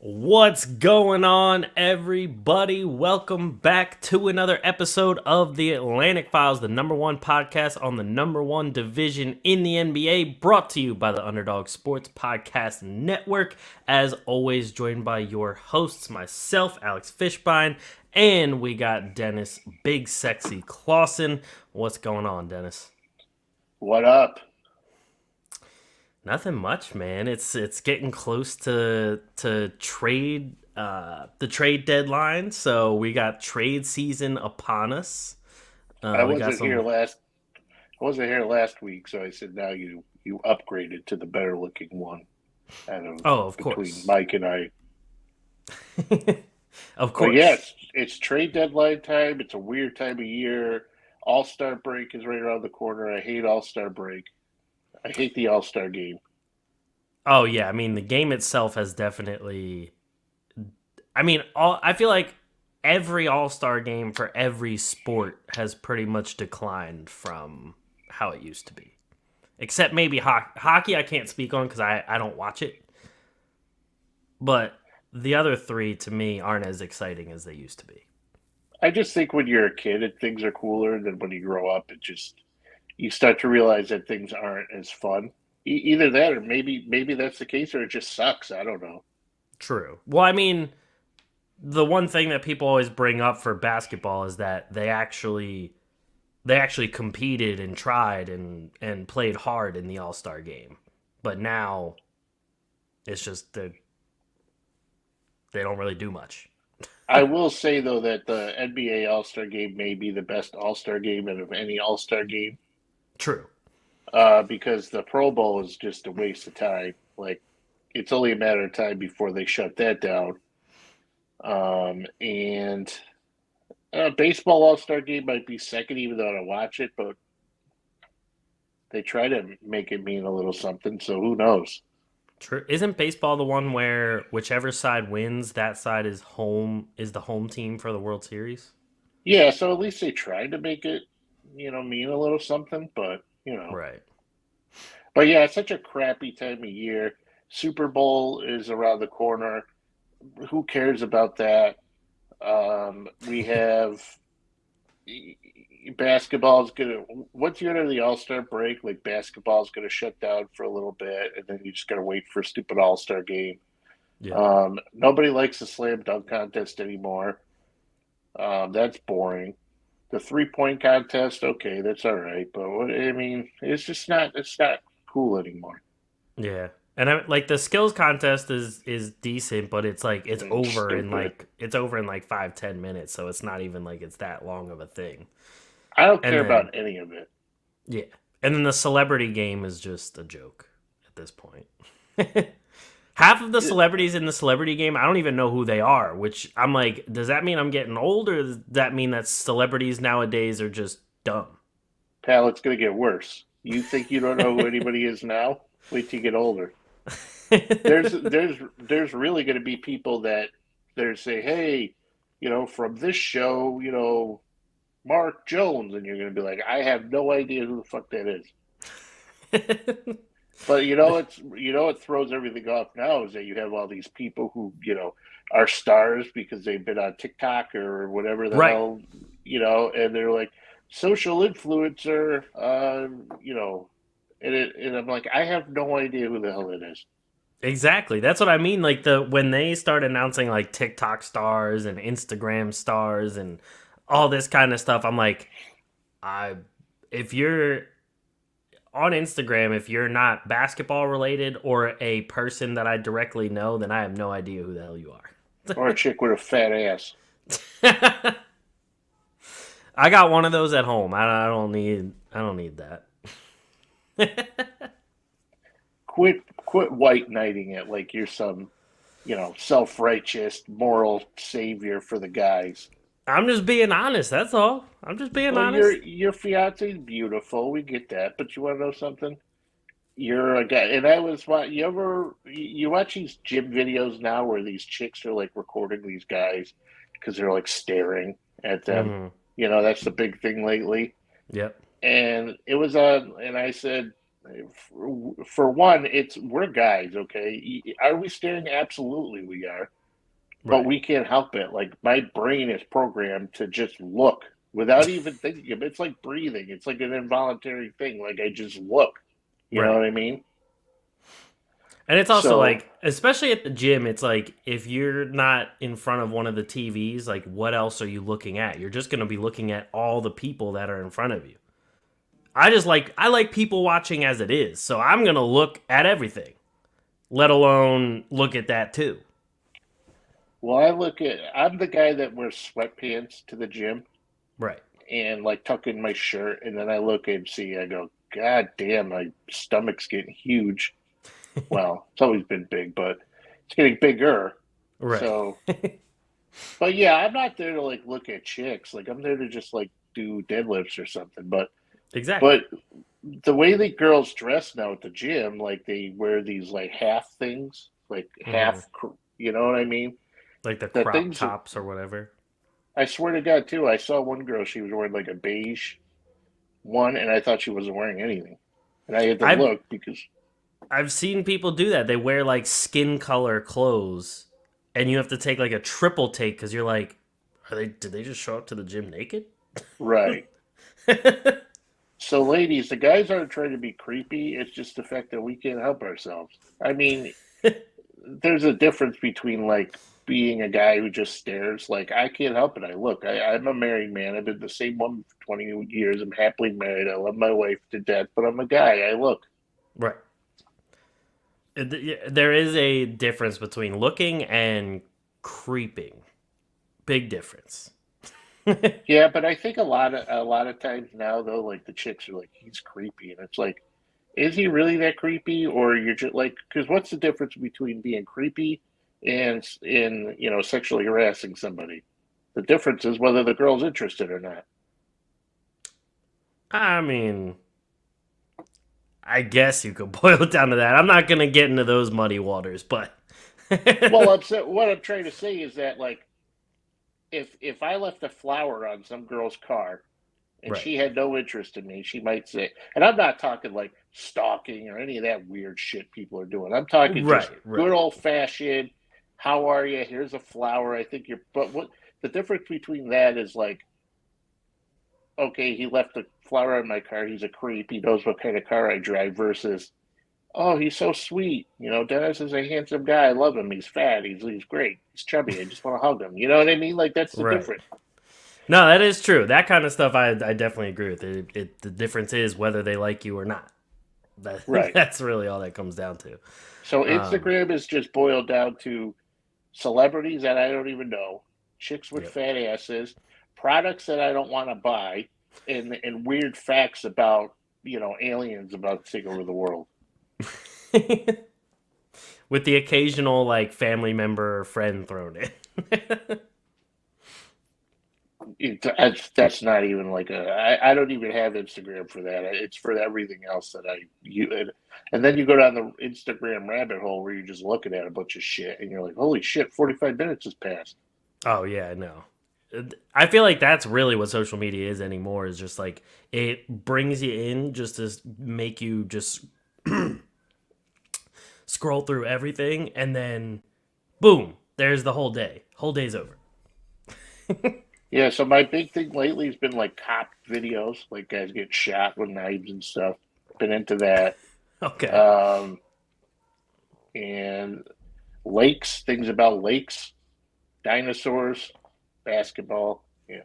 What's going on, everybody? Welcome back to another episode of the Atlantic Files, the number one podcast on the number one division in the NBA, brought to you by the Underdog Sports Podcast Network. As always, joined by your hosts, myself, Alex Fishbein, and we got Dennis Big Sexy Clausen. What's going on, Dennis? What up? Nothing much, man. It's getting close to trade the trade deadline, so we got trade season upon us. I We got wasn't here some. last. I wasn't here last week, so I said now you upgraded to the better looking one out of Oh, of between course, Mike and I. of But course. yes, it's trade deadline time. It's a weird time of year. All Star break is right around the corner. I hate All Star break. I hate the All Star game. Oh yeah, I mean the game itself has definitely. I mean, I feel like every All Star game for every sport has pretty much declined from how it used to be, except maybe hockey. I can't speak on because I don't watch it. But the other three to me aren't as exciting as they used to be. I just think when you're a kid, things are cooler than when you grow up. It just you start to realize that things aren't as fun. Either that, or maybe that's the case, or it just sucks. I don't know. True. Well, I mean, the one thing that people always bring up for basketball is that they actually competed and tried and played hard in the All-Star game. But now it's just they don't really do much. I will say though that the NBA All Star Game may be the best All Star game out of any All Star game, True. because the Pro Bowl is just a waste of time. Like it's only a matter of time before they shut that down. And Baseball All Star Game might be second, even though I don't watch it, but they try to make it mean a little something. So who knows? True. Isn't baseball the one where whichever side wins, that side is the home team for the World Series? Yeah, so at least they tried to make it, mean a little something. Right. But yeah, it's such a crappy time of year. Super Bowl is around the corner. Who cares about that? We have basketball's gonna once you're into the All Star break, like basketball's gonna shut down for a little bit, and then you just gotta wait for a stupid All Star game. Yep. Nobody likes the slam dunk contest anymore. That's boring. The 3 point contest, okay, that's all right, but I mean, it's not cool anymore. Yeah. And like the skills contest is decent, but it's like It's stupid. it's over in like 5-10 minutes, so it's not even like it's that long of a thing. I don't And care then about any of it. yeah, and then the celebrity game is just a joke at this point. Half of the it celebrities in the celebrity game, I don't even know who they are. Which I'm like, does that mean I'm getting old, or does that mean that celebrities nowadays are just dumb? Pal, it's gonna get worse. You think you don't know who anybody is now? Wait till you get older. There's really going to be people that they're say, hey, from this show, Mark Jones, and you're going to be like, I have no idea who the fuck that is. But what throws everything off now is that you have all these people who are stars because they've been on TikTok or whatever the Right. hell, and they're like social influencer, and I'm like, I have no idea who the hell it is. Exactly. That's what I mean. Like when they start announcing like TikTok stars and Instagram stars and all this kind of stuff, I'm like, I if you're on Instagram, if you're not basketball related or a person that I directly know, then I have no idea who the hell you are. Or a chick with a fat ass. I got one of those at home. I don't need that. Quit white knighting it like you're some, self righteous moral savior for the guys. I'm just being honest. That's all. I'm just being Well, your honest. your fiance's beautiful. We get that, but you want to know something? You're a guy, and I was what you watch these gym videos now where these chicks are like recording these guys because they're like staring at them. Hmm. That's the big thing lately. Yep. And it was on, and I said, For one, we're guys, okay? Are we staring? Absolutely, we are. But Right. we can't help it. Like my brain is programmed to just look without even thinking of it. It's like breathing. It's like an involuntary thing. Like I just look. You know Right. what I mean? And it's also So, like, especially at the gym, it's like if you're not in front of one of the TVs, like what else are you looking at? You're just going to be looking at all the people that are in front of you. I like people watching as it is, so I'm going to look at everything, let alone look at that too. well, I'm the guy that wears sweatpants to the gym Right. and like tuck in my shirt, and then I look and see, I go, God damn, my stomach's getting huge. Well, it's always been big, but it's getting bigger. Right. So, but yeah, I'm not there to like look at chicks. Like I'm there to just like do deadlifts or something. Exactly. But the way the girls dress now at the gym, like they wear these like half things, like Hmm. you know what I mean? Like the The crop things tops or whatever. I swear to God, too. I saw one girl; she was wearing like a beige one, and I thought she wasn't wearing anything, and I had to I've look because I've seen people do that. They wear like skin color clothes, and you have to take like a triple take because you're like, are they? Did they just show up to the gym naked? right. So, ladies, the guys aren't trying to be creepy. It's just the fact that we can't help ourselves. I mean, there's a difference between like being a guy who just stares. Like I can't help it. I look. I'm a married man. I've been the same woman for 20 years. I'm happily married. I love my wife to death. But I'm a guy. I look. Right. There is a difference between looking and creeping. Big difference. Yeah, but I think a lot of times now though, like the chicks are like, he's creepy, and it's like, is he really that creepy, or you're just like, because what's the difference between being creepy and sexually harassing somebody? The difference is whether the girl's interested or not. I mean, I guess you could boil it down to that. I'm not gonna get into those muddy waters, but Well, what I'm trying to say is that like if I left a flower on some girl's car and right, she had no interest in me, she might say, and I'm not talking like stalking or any of that weird shit people are doing. I'm talking just right, good right. old fashioned, how are you? Here's a flower. I think but what the difference between that is like, okay, he left a flower in my car. He's a creep. He knows what kind of car I drive versus, oh, he's so sweet. Dennis is a handsome guy. I love him. He's fat. He's great. He's chubby. I just want to hug him. You know what I mean? Like that's the Right. difference. No, that is true. That kind of stuff, I definitely agree with. The difference is whether they like you or not. Right. That's really all that comes down to. So Um, Instagram is just boiled down to celebrities that I don't even know, chicks with yep. fat asses, products that I don't want to buy, and weird facts about aliens about to take over the world. With the occasional like family member or friend thrown in. That's not even like I don't even have Instagram for that. It's for everything else that and then you go down the Instagram rabbit hole where you're just looking at a bunch of shit and you're like, holy shit, 45 minutes has passed. Oh yeah, no. I feel like that's really what social media is anymore. Is just like it brings you in just to make you just scroll through everything, and then boom, there's the whole day. Whole day's over. Yeah, so my big thing lately has been like cop videos, like guys get shot with knives and stuff. Been into that. Okay. Um, and lakes, things about lakes, dinosaurs, basketball. Yeah.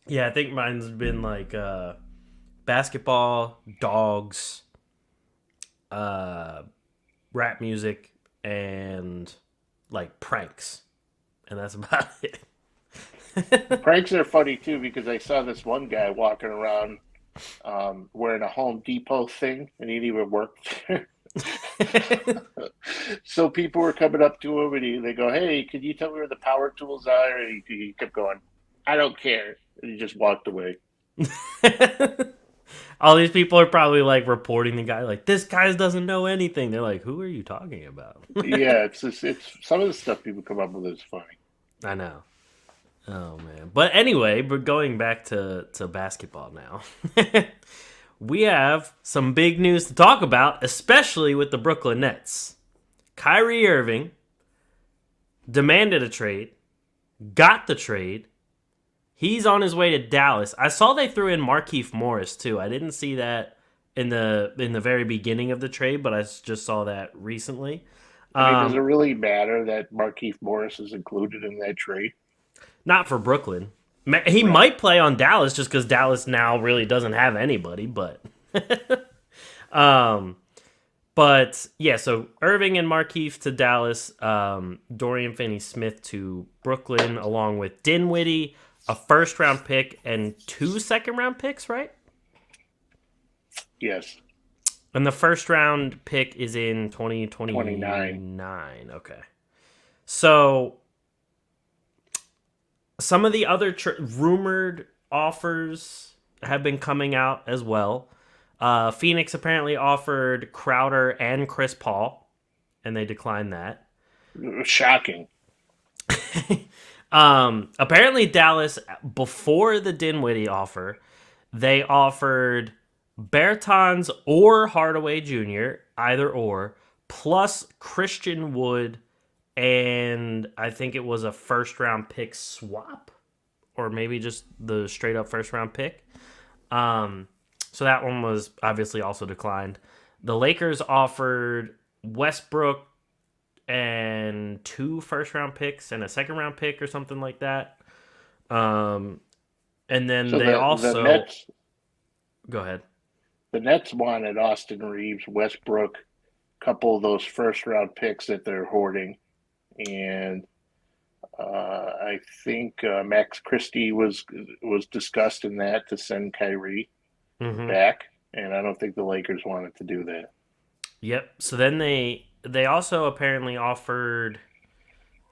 Yeah, I think mine's been like basketball, dogs, uh, rap music, and like pranks, and that's about it. Pranks are funny too because I saw this one guy walking around wearing a Home Depot thing and he didn't even work there. So people were coming up to him and they go, "Hey, can you tell me where the power tools are?" And he kept going, "I don't care." And he just walked away. All these people are probably like reporting the guy like this guy doesn't know anything. They're like, who are you talking about? Yeah, it's some of the stuff people come up with is funny. I know. Oh man. But anyway, we're going back to basketball now. We have some big news to talk about, especially with the Brooklyn Nets. Kyrie Irving demanded a trade, got the trade. He's on his way to Dallas. I saw they threw in Markieff Morris too. I didn't see that in the very beginning of the trade, but I just saw that recently. I mean, does it really matter that Markieff Morris is included in that trade? Not for Brooklyn. He might play on Dallas just because Dallas now really doesn't have anybody. But, but yeah. So Irving and Markieff to Dallas. Dorian Finney-Smith to Brooklyn, along with Dinwiddie, a first-round pick, and 2 second-round picks, right? Yes. And the first-round pick is in 2029. 29. Okay. So some of the other rumored offers have been coming out as well. Phoenix apparently offered Crowder and Chris Paul, and they declined that. Shocking. Apparently Dallas, before the Dinwiddie offer, they offered Bertans or Hardaway Jr., either or, plus Christian Wood, and I think it was a first-round pick swap, or maybe just the straight-up first-round pick. So that one was obviously also declined. The Lakers offered Westbrook and 2 first-round picks and a second-round pick or something like that. And then so they also... The Nets, go ahead. The Nets wanted Austin Reeves, Westbrook, a couple of those first-round picks that they're hoarding. And I think Max Christie was discussed in that to send Kyrie back. And I don't think the Lakers wanted to do that. Yep. So then they also apparently offered,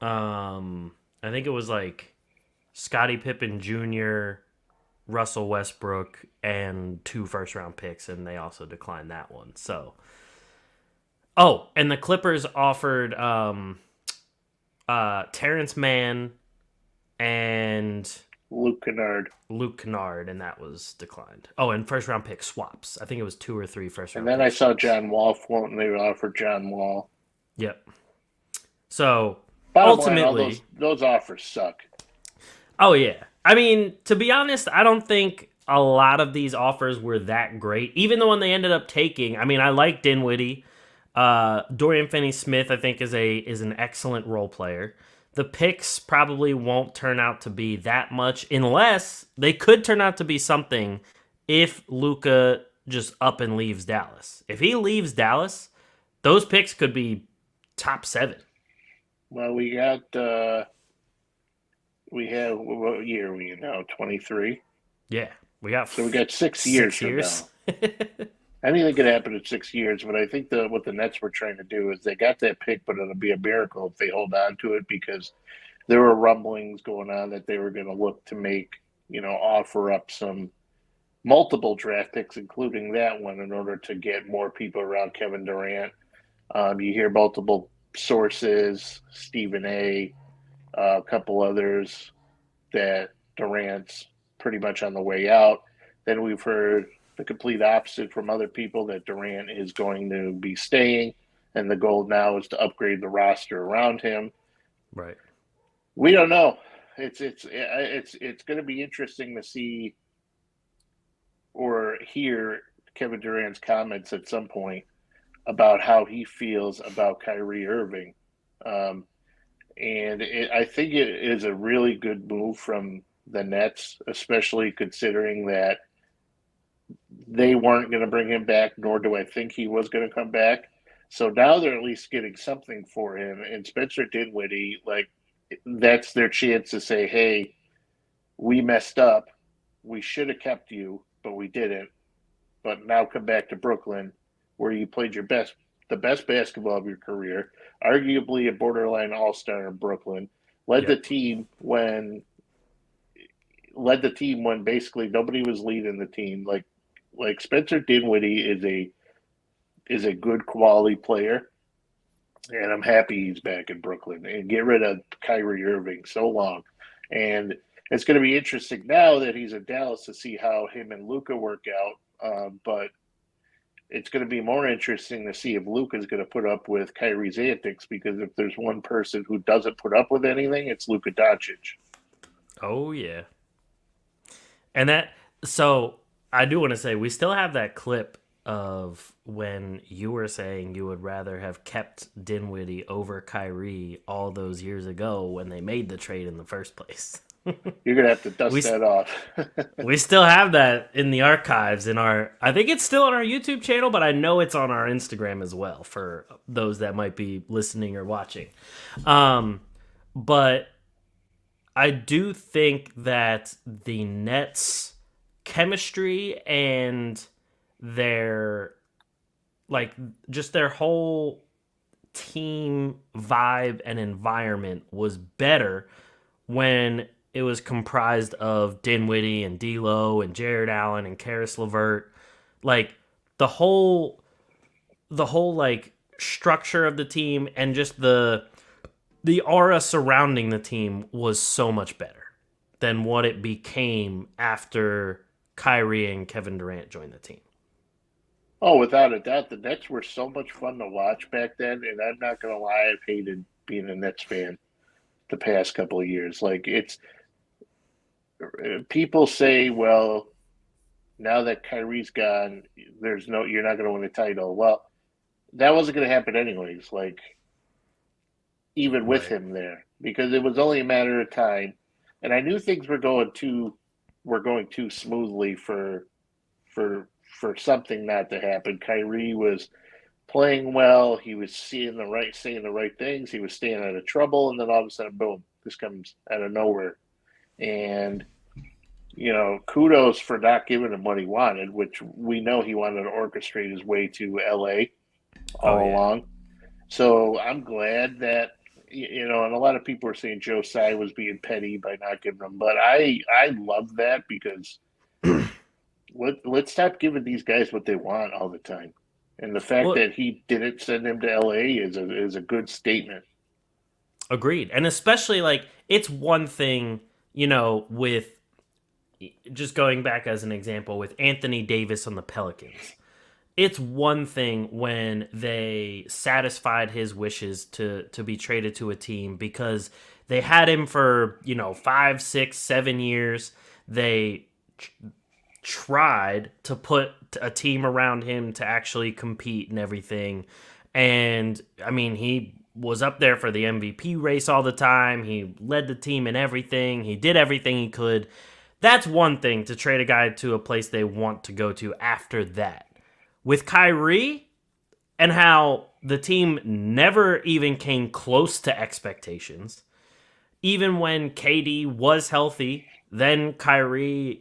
I think it was like Scottie Pippen Jr., Russell Westbrook, and 2 first-round picks, and they also declined that one. So, and the Clippers offered Terrence Mann and Luke Kennard, and that was declined. Oh, and first-round pick swaps. I think it was 2 or 3 first-round. And then I saw John Wall floating. They offered John Wall. Yep. So ultimately, line, those offers suck. Oh yeah. I mean, to be honest, I don't think a lot of these offers were that great. Even the one they ended up taking. I mean, I like Dinwiddie. Dorian Finney-Smith, I think, is an excellent role player. The picks probably won't turn out to be that much, unless they could turn out to be something if Luka just up and leaves Dallas. If he leaves Dallas, those picks could be top 7. Well, we got... we have, what year are we in now? 23? Yeah, we got 6 years from now. Anything could happen in 6 years, but I think what the Nets were trying to do is they got that pick, but it'll be a miracle if they hold on to it, because there were rumblings going on that they were going to look to make, offer up some multiple draft picks, including that one, in order to get more people around Kevin Durant. You hear multiple sources, Stephen A., a couple others, that Durant's pretty much on the way out. Then we've heard the complete opposite from other people, that Durant is going to be staying, and the goal now is to upgrade the roster around him. Right. We don't know. It's going to be interesting to see or hear Kevin Durant's comments at some point about how he feels about Kyrie Irving. And I think it is a really good move from the Nets, especially considering that they weren't going to bring him back, nor do I think he was going to come back. So now they're at least getting something for him. And Spencer Dinwiddie, that's their chance to say, hey, we messed up. We should have kept you, but we didn't. But now come back to Brooklyn, where you played the best basketball of your career, arguably a borderline all-star in Brooklyn, led the team when basically nobody was leading the team. Like Spencer Dinwiddie is a good quality player, and I'm happy he's back in Brooklyn. And get rid of Kyrie Irving so long. And it's going to be interesting now that he's in Dallas to see how him and Luka work out. But it's going to be more interesting to see if Luka's going to put up with Kyrie's antics, because if there's one person who doesn't put up with anything, it's Luka Doncic. Oh yeah. So I do want to say we still have that clip of when you were saying you would rather have kept Dinwiddie over Kyrie all those years ago when they made the trade in the first place. You're going to have to dust that off. We still have that in the archives I think it's still on our YouTube channel, but I know it's on our Instagram as well for those that might be listening or watching. But I do think that the Nets chemistry and their just their whole team vibe and environment was better when it was comprised of Dinwiddie and D'Lo and Jared Allen and Karis LeVert. Like the whole structure of the team and just the aura surrounding the team was so much better than what it became after Kyrie and Kevin Durant joined the team. Oh, without a doubt. The Nets were so much fun to watch back then, and I'm not going to lie, I've hated being a Nets fan the past couple of years. People say, well, now that Kyrie's gone, you're not going to win a title. Well, that wasn't going to happen anyways. Even with him there, because it was only a matter of time, and I knew things were going too smoothly for something not to happen. Kyrie was playing well. He was saying the right things. He was staying out of trouble, and then all of a sudden, boom, this comes out of nowhere. And kudos for not giving him what he wanted, which we know he wanted to orchestrate his way to LA all along. So I'm glad that, and a lot of people are saying Joe Tsai was being petty by not giving him, but I love that, because let's stop giving these guys what they want all the time. And the fact that he didn't send him to LA is a good statement. Agreed. And especially it's one thing, with just going back as an example with Anthony Davis on the Pelicans. It's one thing when they satisfied his wishes to be traded to a team because they had him for, 5, 6, 7 years. They tried to put a team around him to actually compete and everything. And, he was up there for the MVP race all the time. He led the team in everything. He did everything he could. That's one thing, to trade a guy to a place they want to go to after that. With Kyrie and how the team never even came close to expectations, even when KD was healthy, then Kyrie,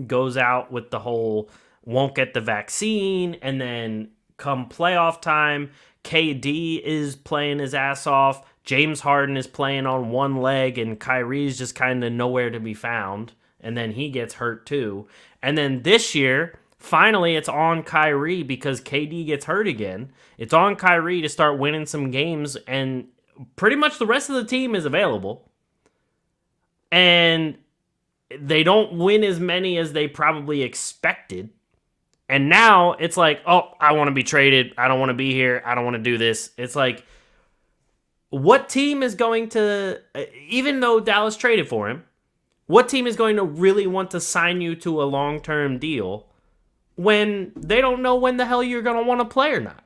goes out with the whole won't get the vaccine, and then come playoff time, KD is playing his ass off, James Harden is playing on one leg, and Kyrie's just kind of nowhere to be found, and then he gets hurt too. And then this year, finally, it's on Kyrie because KD gets hurt again. It's on Kyrie to start winning some games, and pretty much the rest of the team is available. And they don't win as many as they probably expected. And now it's like, oh, I want to be traded. I don't want to be here. I don't want to do this. It's like, what team is going to, even though Dallas traded for him, what team is going to really want to sign you to a long-term deal when they don't know when the hell you're going to want to play or not?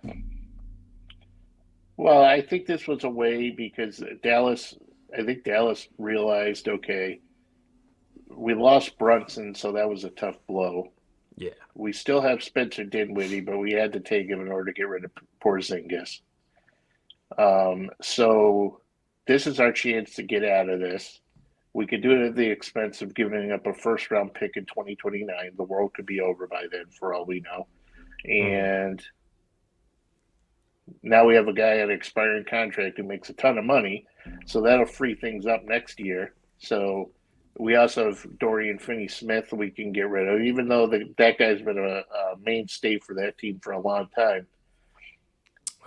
Well, I think this was a way because Dallas realized, okay, we lost Brunson, so that was a tough blow. Yeah. We still have Spencer Dinwiddie, but we had to take him in order to get rid of Porzingis. So this is our chance to get out of this. We could do it at the expense of giving up a first-round pick in 2029. The world could be over by then, for all we know. And now we have a guy on an expiring contract who makes a ton of money, so that'll free things up next year. So we also have Dorian Finney-Smith we can get rid of, even though that guy's been a mainstay for that team for a long time.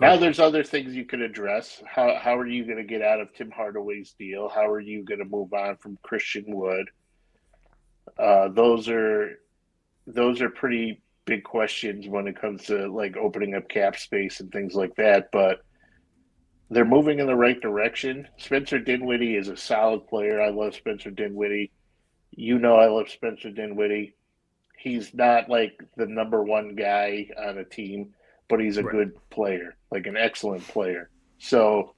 Now Okay. there's other things you could address. How are you going to get out of Tim Hardaway's deal? How are you going to move on from Christian Wood? Uh, those are those are pretty big questions when it comes to like opening up cap space and things like that. But they're moving in the right direction. Spencer Dinwiddie is a solid player. I love Spencer Dinwiddie. You know I love Spencer Dinwiddie. He's not like the number one guy on a team, but he's a Right. good player, like an excellent player. So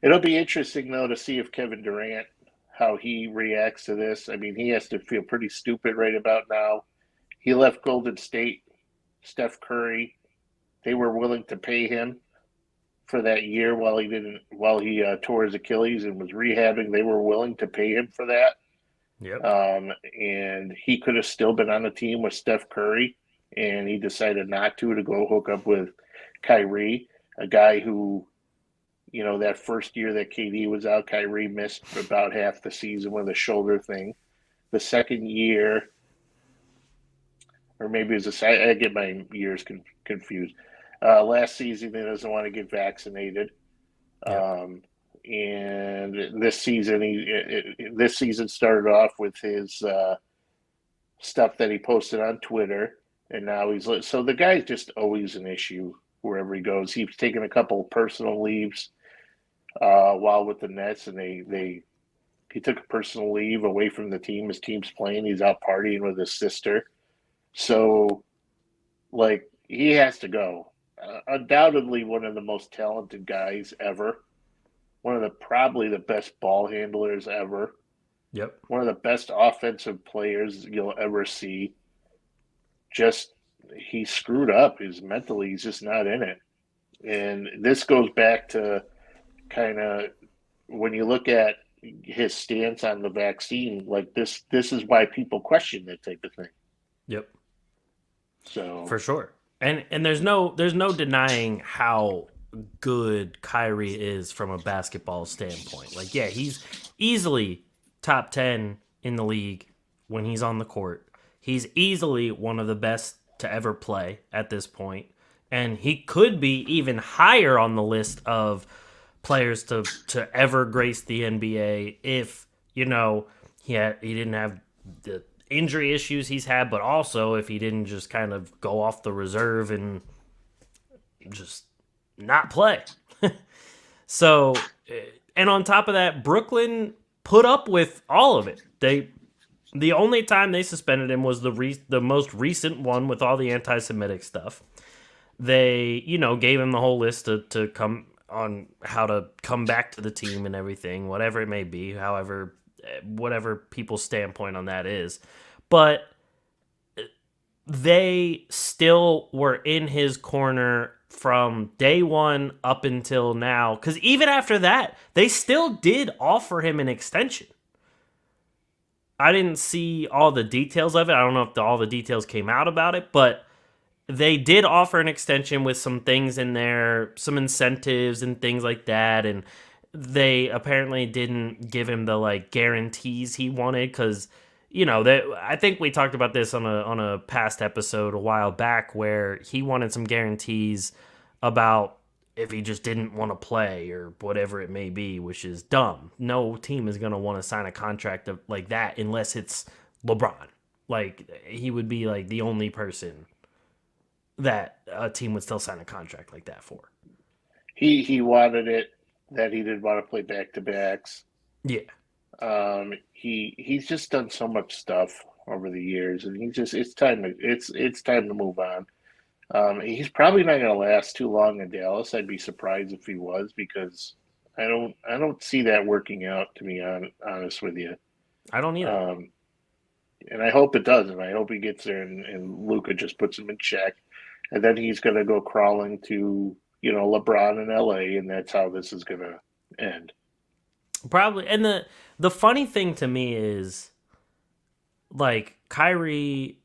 it'll be interesting though to see if Kevin Durant how he reacts to this. I mean, he has to feel pretty stupid right about now. He left Golden State, Steph Curry. They were willing to pay him for that year while he tore his Achilles and was rehabbing. They were willing to pay him for that. Yep. And he could have still been on the team with Steph Curry, and he decided not to go hook up with Kyrie, a guy who, that first year that KD was out, Kyrie missed about half the season with a shoulder thing. The second year, or maybe it was I get my years confused. Last season, he doesn't want to get vaccinated. Yep. And this season started off with his stuff that he posted on Twitter, and now so the guy's just always an issue wherever he goes. He's taken a couple of personal leaves while with the Nets, and he took a personal leave away from the team. His team's playing. He's out partying with his sister. So, like, he has to go. Undoubtedly one of the most talented guys ever. One of probably the best ball handlers ever. Yep. One of the best offensive players you'll ever see. Just, he screwed up. He's just not in it. And this goes back to kind of when you look at his stance on the vaccine, like this is why people question that type of thing. Yep. So For sure. And there's no denying how good Kyrie is from a basketball standpoint. Like, yeah, he's easily top 10 in the league when he's on the court. He's easily one of the best to ever play at this point, and he could be even higher on the list of players to ever grace the NBA if, he didn't have the injury issues he's had, but also if he didn't just kind of go off the reserve and just not play. So, and on top of that, Brooklyn put up with all of it. The only time they suspended him was the most recent one with all the anti-Semitic stuff. They, gave him the whole list to come on how to come back to the team and everything, whatever it may be, however, whatever people's standpoint on that is. But they still were in his corner from day one up until now. Because even after that, they still did offer him an extension. I didn't see all the details of it. I don't know if all the details came out about it, but they did offer an extension with some things in there, some incentives and things like that. And they apparently didn't give him the like guarantees he wanted because, I think we talked about this on a past episode a while back where he wanted some guarantees about if he just didn't want to play or whatever it may be, which is dumb. No team is going to want to sign a contract like that unless it's LeBron. Like, he would be like the only person that a team would still sign a contract like that for. he wanted it that he didn't want to play back to backs. Yeah. He's just done so much stuff over the years, and it's time to move on. He's probably not going to last too long in Dallas. I'd be surprised if he was because I don't see that working out. To be honest with you, I don't either. And I hope it doesn't. I hope he gets there and Luka just puts him in check, and then he's going to go crawling to LeBron in LA, and that's how this is going to end. Probably. And the funny thing to me is, like, Kyrie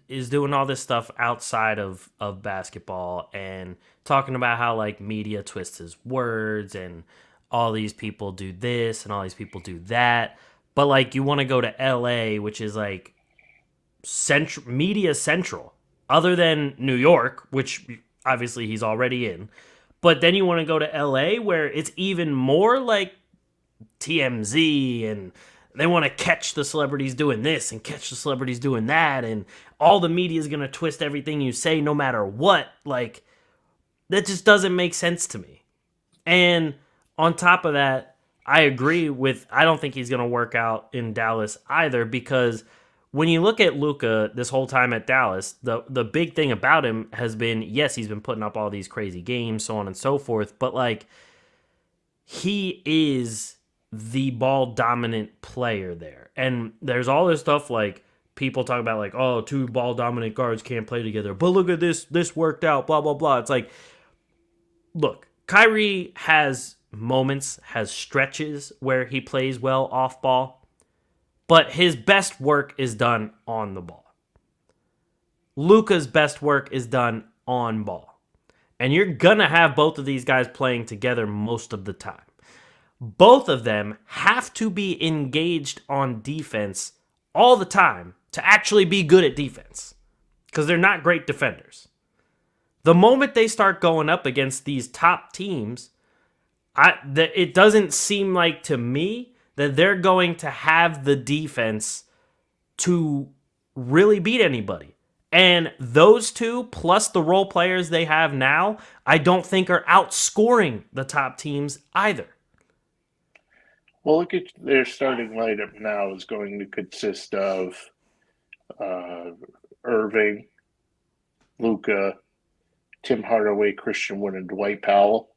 is doing all this stuff outside of basketball and talking about how, like, media twists his words and all these people do this and all these people do that. But, like, you want to go to LA, which is, like, media central. Other than New York, which obviously he's already in. But then you want to go to LA where it's even more like TMZ, and they want to catch the celebrities doing this and catch the celebrities doing that, and all the media is going to twist everything you say no matter what. Like, that just doesn't make sense to me. And on top of that, I agree with, I don't think he's going to work out in Dallas either, because when you look at Luka this whole time at Dallas, the big thing about him has been, yes, he's been putting up all these crazy games, so on and so forth, but like, he is the ball dominant player there. And there's all this stuff like people talk about like, oh, two ball dominant guards can't play together. But look at this worked out, blah, blah, blah. It's like, look, Kyrie has moments, has stretches where he plays well off ball, but his best work is done on the ball. Luka's best work is done on ball. And you're going to have both of these guys playing together most of the time. Both of them have to be engaged on defense all the time to actually be good at defense, because they're not great defenders. The moment they start going up against these top teams, it doesn't seem like to me that they're going to have the defense to really beat anybody. And those two, plus the role players they have now, I don't think are outscoring the top teams either. Well, look at their starting lineup now is going to consist of Irving, Luka, Tim Hardaway, Christian Wood, and Dwight Powell.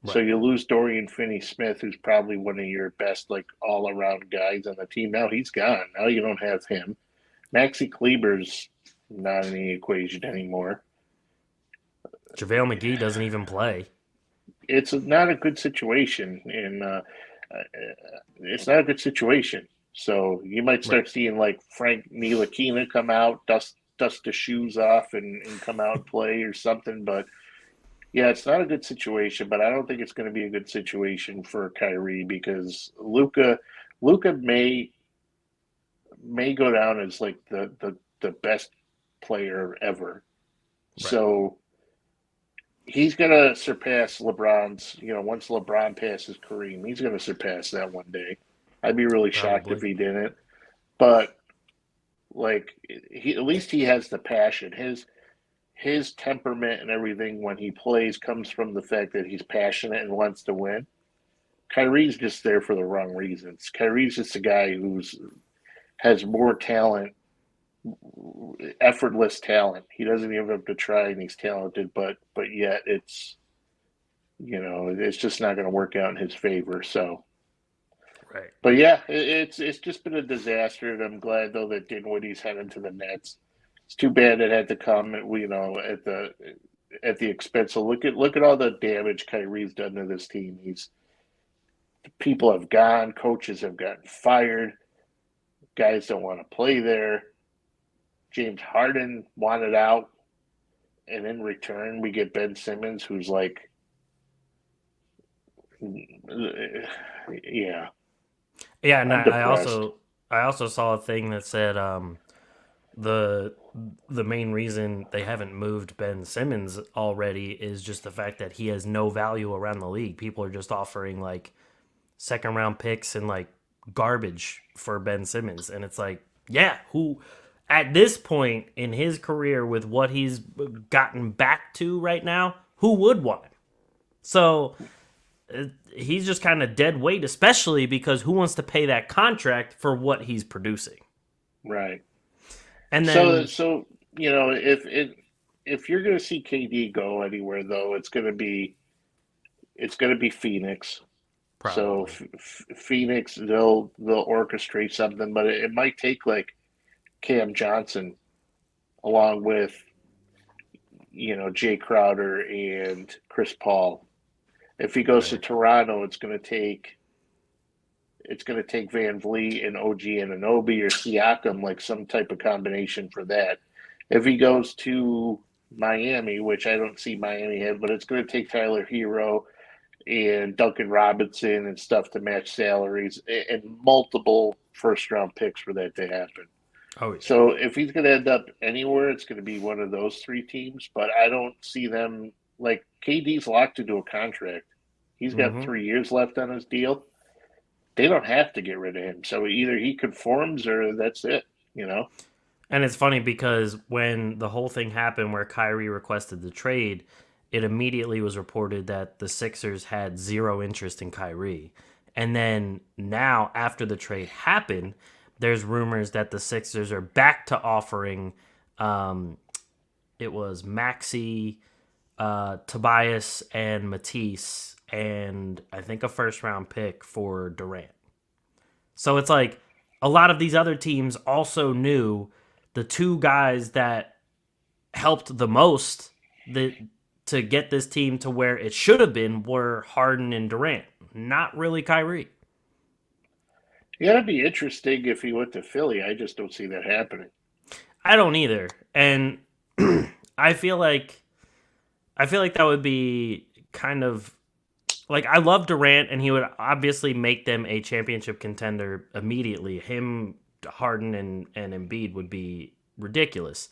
Right. So you lose Dorian Finney-Smith, who's probably one of your best like all-around guys on the team. Now he's gone. Now you don't have him. Maxi Kleber's not in the equation anymore. JaVale McGee doesn't even play. It's not a good situation, and it's not a good situation. So you might start seeing like Frank Ntilikina come out, dust the shoes off, and come out and play or something. But yeah, it's not a good situation. But I don't think it's going to be a good situation for Kyrie, because Luka may go down as like the best player ever. Right. So he's going to surpass LeBron's, once LeBron passes Kareem, he's going to surpass that one day. I'd be really shocked if he didn't. But, like, at least he has the passion. His temperament and everything when he plays comes from the fact that he's passionate and wants to win. Kyrie's just there for the wrong reasons. Kyrie's just a guy has more talent, effortless talent. He doesn't even have to try, and he's talented, but yet it's just not going to work out in his favor. So, right. But yeah, it's just been a disaster, and I'm glad though that Dinwiddie's heading to the Nets. It's too bad it had to come, at the expense. So look at all the damage Kyrie's done to this team. People have gone, coaches have gotten fired, guys don't want to play there. James Harden wanted out, and in return, we get Ben Simmons, who's like, yeah. Yeah, and I also saw a thing that said the main reason they haven't moved Ben Simmons already is just the fact that he has no value around the league. People are just offering like second round picks and like garbage for Ben Simmons, and it's like, yeah, who at this point in his career with what he's gotten back to right now, who would want him? So he's just kind of dead weight, especially because who wants to pay that contract for what he's producing? Right. And then so if you're going to see KD go anywhere, though, it's going to be Phoenix. Probably. So Phoenix, they'll orchestrate something, but it might take like Cam Johnson along with Jay Crowder and Chris Paul. If he goes to Toronto, it's going to take Van Vliet and OG Anunoby or Siakam, like some type of combination for that. If he goes to Miami, which I don't see Miami have, but it's going to take Tyler Hero and Duncan Robinson and stuff to match salaries and multiple first-round picks for that to happen. Oh, yeah. So if he's going to end up anywhere, it's going to be one of those three teams. But I don't see them like KD's locked into a contract. He's got Mm-hmm. 3 years left on his deal. They don't have to get rid of him. So either he conforms or that's it. You know. And it's funny because when the whole thing happened where Kyrie requested the trade, it immediately was reported that the Sixers had zero interest in Kyrie. And then now, after the trade happened, there's rumors that the Sixers are back to offering. It was Maxey, Tobias, and Matisse, and I think a first round pick for Durant. So it's like a lot of these other teams also knew the two guys that helped the most that to get this team to where it should have been were Harden and Durant, not really Kyrie. Yeah, it'd be interesting if he went to Philly. I just don't see that happening. I don't either. And I feel like that would be kind of like I love Durant and he would obviously make them a championship contender immediately. Him, Harden and Embiid would be ridiculous.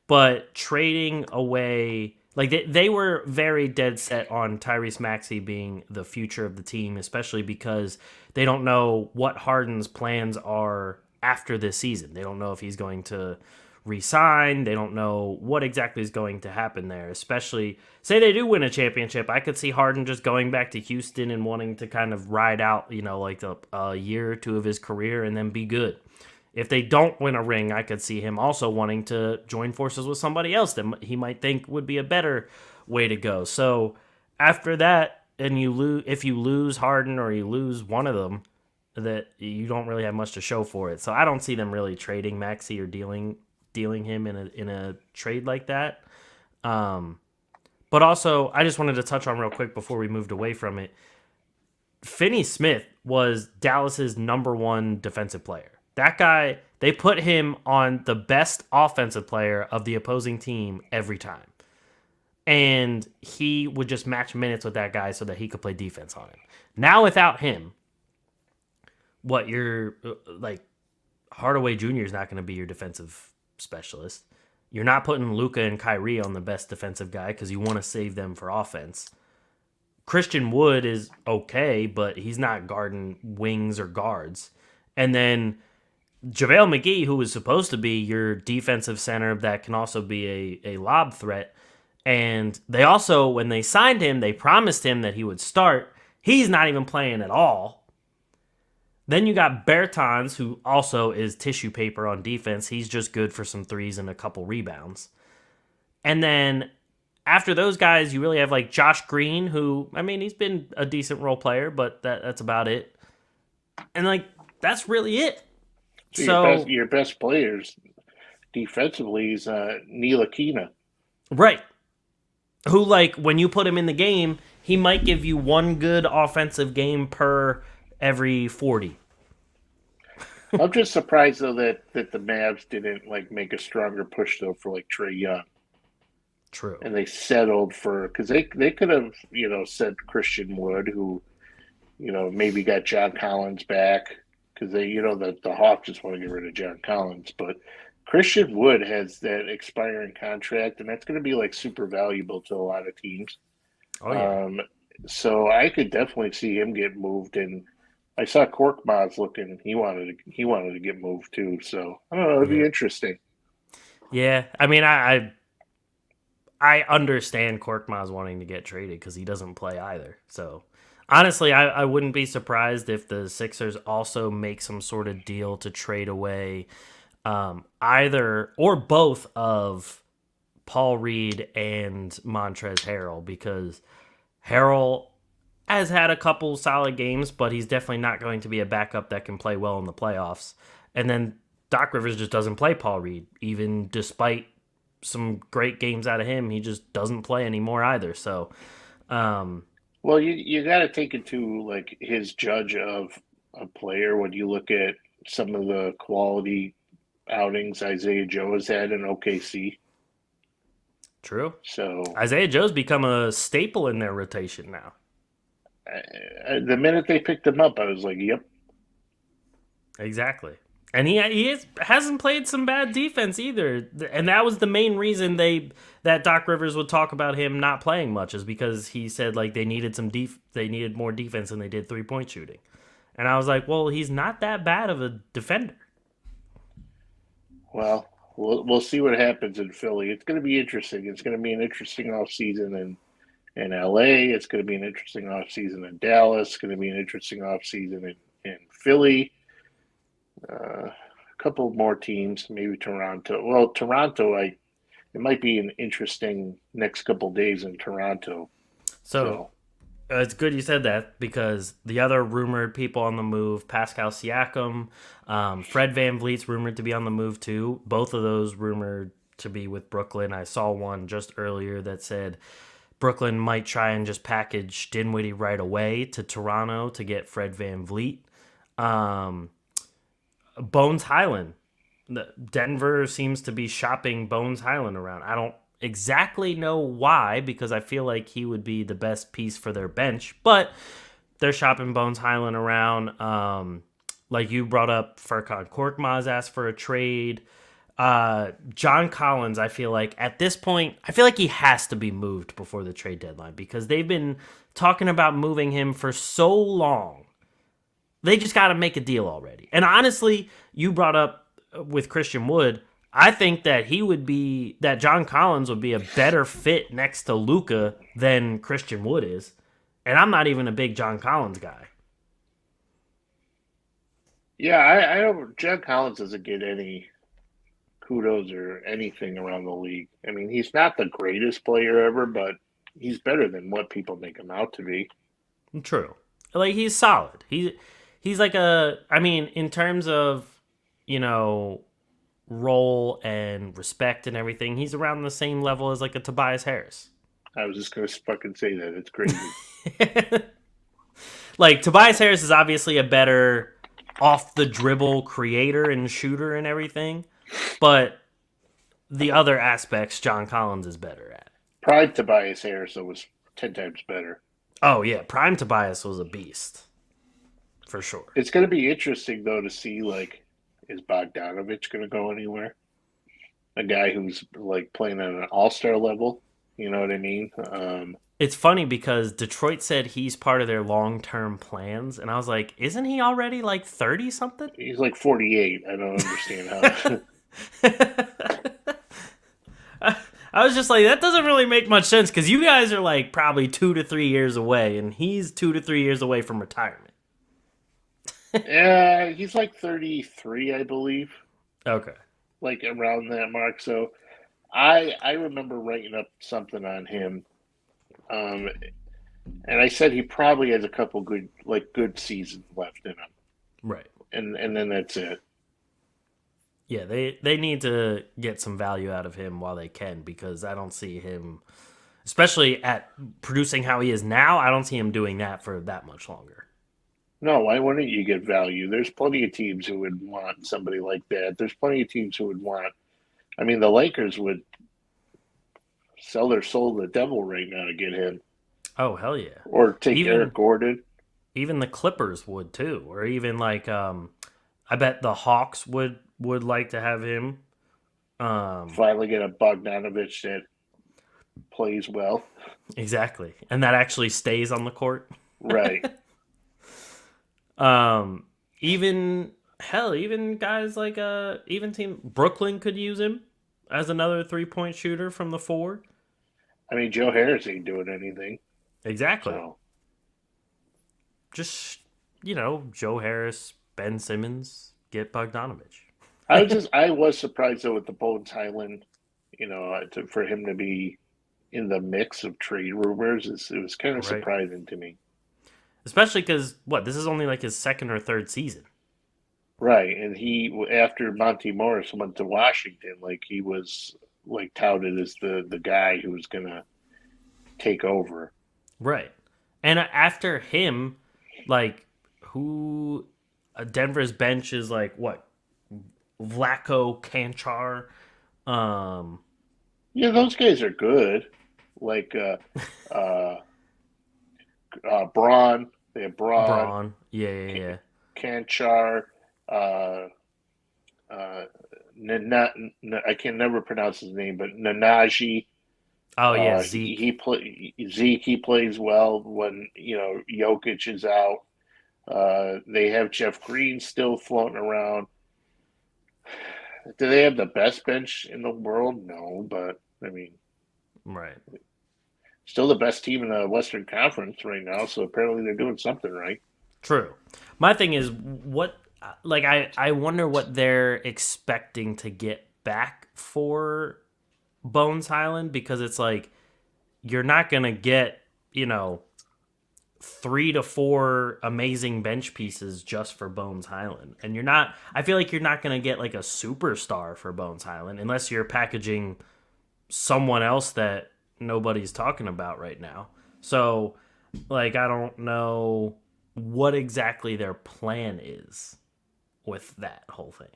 But trading away like they were very dead set on Tyrese Maxey being the future of the team, especially because they don't know what Harden's plans are after this season. They don't know if he's going to resign. They don't know what exactly is going to happen there, especially say they do win a championship. I could see Harden just going back to Houston and wanting to kind of ride out, like a year or two of his career and then be good. If they don't win a ring, I could see him also wanting to join forces with somebody else that he might think would be a better way to go. So after that, and if you lose Harden or you lose one of them, that you don't really have much to show for it. So I don't see them really trading Maxey or dealing him in a trade like that. But also, I just wanted to touch on real quick before we moved away from it. Finney Smith was Dallas's number one defensive player. That guy, they put him on the best offensive player of the opposing team every time. And he would just match minutes with that guy so that he could play defense on him. Now without him, what you're like Hardaway Jr. is not going to be your defensive specialist. You're not putting Luka and Kyrie on the best defensive guy because you want to save them for offense. Christian Wood is okay, but he's not guarding wings or guards. And then JaVale McGee, who was supposed to be your defensive center that can also be a lob threat. And they also, when they signed him, they promised him that he would start. He's not even playing at all. Then you got Bertans, who also is tissue paper on defense. He's just good for some threes and a couple rebounds. And then after those guys, you really have like Josh Green, who, I mean, he's been a decent role player, but that's about it. And like, that's really it. So your best players defensively is Ntilikina. Right. Who, like, when you put him in the game, he might give you one good offensive game per every 40. I'm just surprised though that the Mavs didn't like make a stronger push though for like Trae Young. True. And they settled for because they could have sent Christian Wood, who maybe got John Collins back because they the Hawks just want to get rid of John Collins, but Christian Wood has that expiring contract, and that's going to be like super valuable to a lot of teams. Oh yeah. So I could definitely see him get moved, and I saw Korkmaz looking. He wanted to get moved too. So I don't know. It'd be interesting. Yeah, I mean, I understand Korkmaz wanting to get traded because he doesn't play either. So honestly, I wouldn't be surprised if the Sixers also make some sort of deal to trade away either or both of Paul Reed and Montrezl Harrell, because Harrell has had a couple solid games, but he's definitely not going to be a backup that can play well in the playoffs. And then Doc Rivers just doesn't play Paul Reed, even despite some great games out of him. He just doesn't play anymore either. So, well, you got to take into like his judge of a player when you look at some of the quality outings Isaiah Joe has had in OKC. True. So Isaiah Joe's become a staple in their rotation now. The minute they picked him up, I was like, "Yep." Exactly. And hasn't played some bad defense either. And that was the main reason that Doc Rivers would talk about him not playing much, is because he said like they needed they needed more defense than they did 3-point shooting. And I was like, well, he's not that bad of a defender. Well, we'll see what happens in Philly. It's going to be interesting. It's going to be an interesting offseason in LA. It's going to be an interesting offseason in Dallas. It's going to be an interesting offseason in Philly. A couple more teams, maybe Toronto. Well, Toronto, it might be an interesting next couple days in Toronto. So it's good you said that, because the other rumored people on the move, Pascal Siakam, Fred VanVleet's rumored to be on the move too. Both of those rumored to be with Brooklyn. I saw one just earlier that said Brooklyn might try and just package Dinwiddie right away to Toronto to get Fred VanVleet. Bones Hyland. Denver seems to be shopping Bones Hyland around. I don't exactly know why, because I feel like he would be the best piece for their bench, but they're shopping Bones Hyland around. Like you brought up, Furkan Korkmaz asked for a trade. John Collins, I feel like at this point, I feel like he has to be moved before the trade deadline, because they've been talking about moving him for so long. They just got to make a deal already. And honestly, you brought up with Christian Wood, I think that John Collins would be a better fit next to Luka than Christian Wood is. And I'm not even a big John Collins guy. Yeah, I don't. John Collins doesn't get any kudos or anything around the league. I mean, he's not the greatest player ever, but he's better than what people make him out to be. True. Like, he's solid. He's like in terms of, role and respect and everything, he's around the same level as like a Tobias Harris. I was just going to fucking say that. It's crazy. Like, Tobias Harris is obviously a better off the dribble creator and shooter and everything, but the other aspects John Collins is better at. Prime Tobias Harris was 10 times better. Oh yeah, prime Tobias was a beast. For sure. It's going to be interesting, though, to see, like, is Bogdanovich going to go anywhere? A guy who's, like, playing at an all-star level. You know what I mean? It's funny because Detroit said he's part of their long-term plans, and I was like, isn't he already, like, 30-something? He's, like, 48. I don't understand how. I was just like, that doesn't really make much sense, because you guys are, like, probably 2 to 3 years away, and he's 2 to 3 years away from retirement. Yeah, he's like 33, I believe. Okay. Like around that mark. So I remember writing up something on him. And I said he probably has a couple good seasons left in him. Right. And then that's it. Yeah, they need to get some value out of him while they can, because I don't see him, especially at producing how he is now, I don't see him doing that for that much longer. No, why wouldn't you get value? There's plenty of teams who would want somebody like that. There's plenty of teams who would want. I mean, the Lakers would sell their soul to the devil right now to get him. Oh, hell yeah. Or take Eric Gordon. Even the Clippers would too. Or even like, I bet the Hawks would like to have him. Finally get a Bogdanovich that plays well. Exactly. And that actually stays on the court. Right. Even guys like even team Brooklyn could use him as another 3-point shooter from the forward. I mean, Joe Harris ain't doing anything. Exactly. So. Just, Joe Harris, Ben Simmons, get Bogdanovich. I was surprised though with the Bones Hyland, for him to be in the mix of trade rumors. It was kind of surprising to me. Especially because, this is only like his second or third season. Right, and he, after Monty Morris went to Washington, like, he was, like, touted as the guy who was going to take over. Right. And after him, like, Denver's bench is like, what? Vlatko, Kanchar. Yeah, those guys are good. Like, Braun. They have Braun. Yeah. Kanchar. I can never pronounce his name, but Nanaji. Oh yeah, He Zeke. play Zeke. He plays well when Jokic is out. They have Jeff Green still floating around. Do they have the best bench in the world? No, but I mean, Right. still the best team in the Western Conference right now. So apparently they're doing something right. True. My thing is what like I wonder what they're expecting to get back for Bones Highland, because it's like you're not gonna get, 3 to 4 amazing bench pieces just for Bones Highland. And I feel like you're not gonna get like a superstar for Bones Highland unless you're packaging someone else that nobody's talking about right now. So like I don't know what exactly their plan is with that whole thing.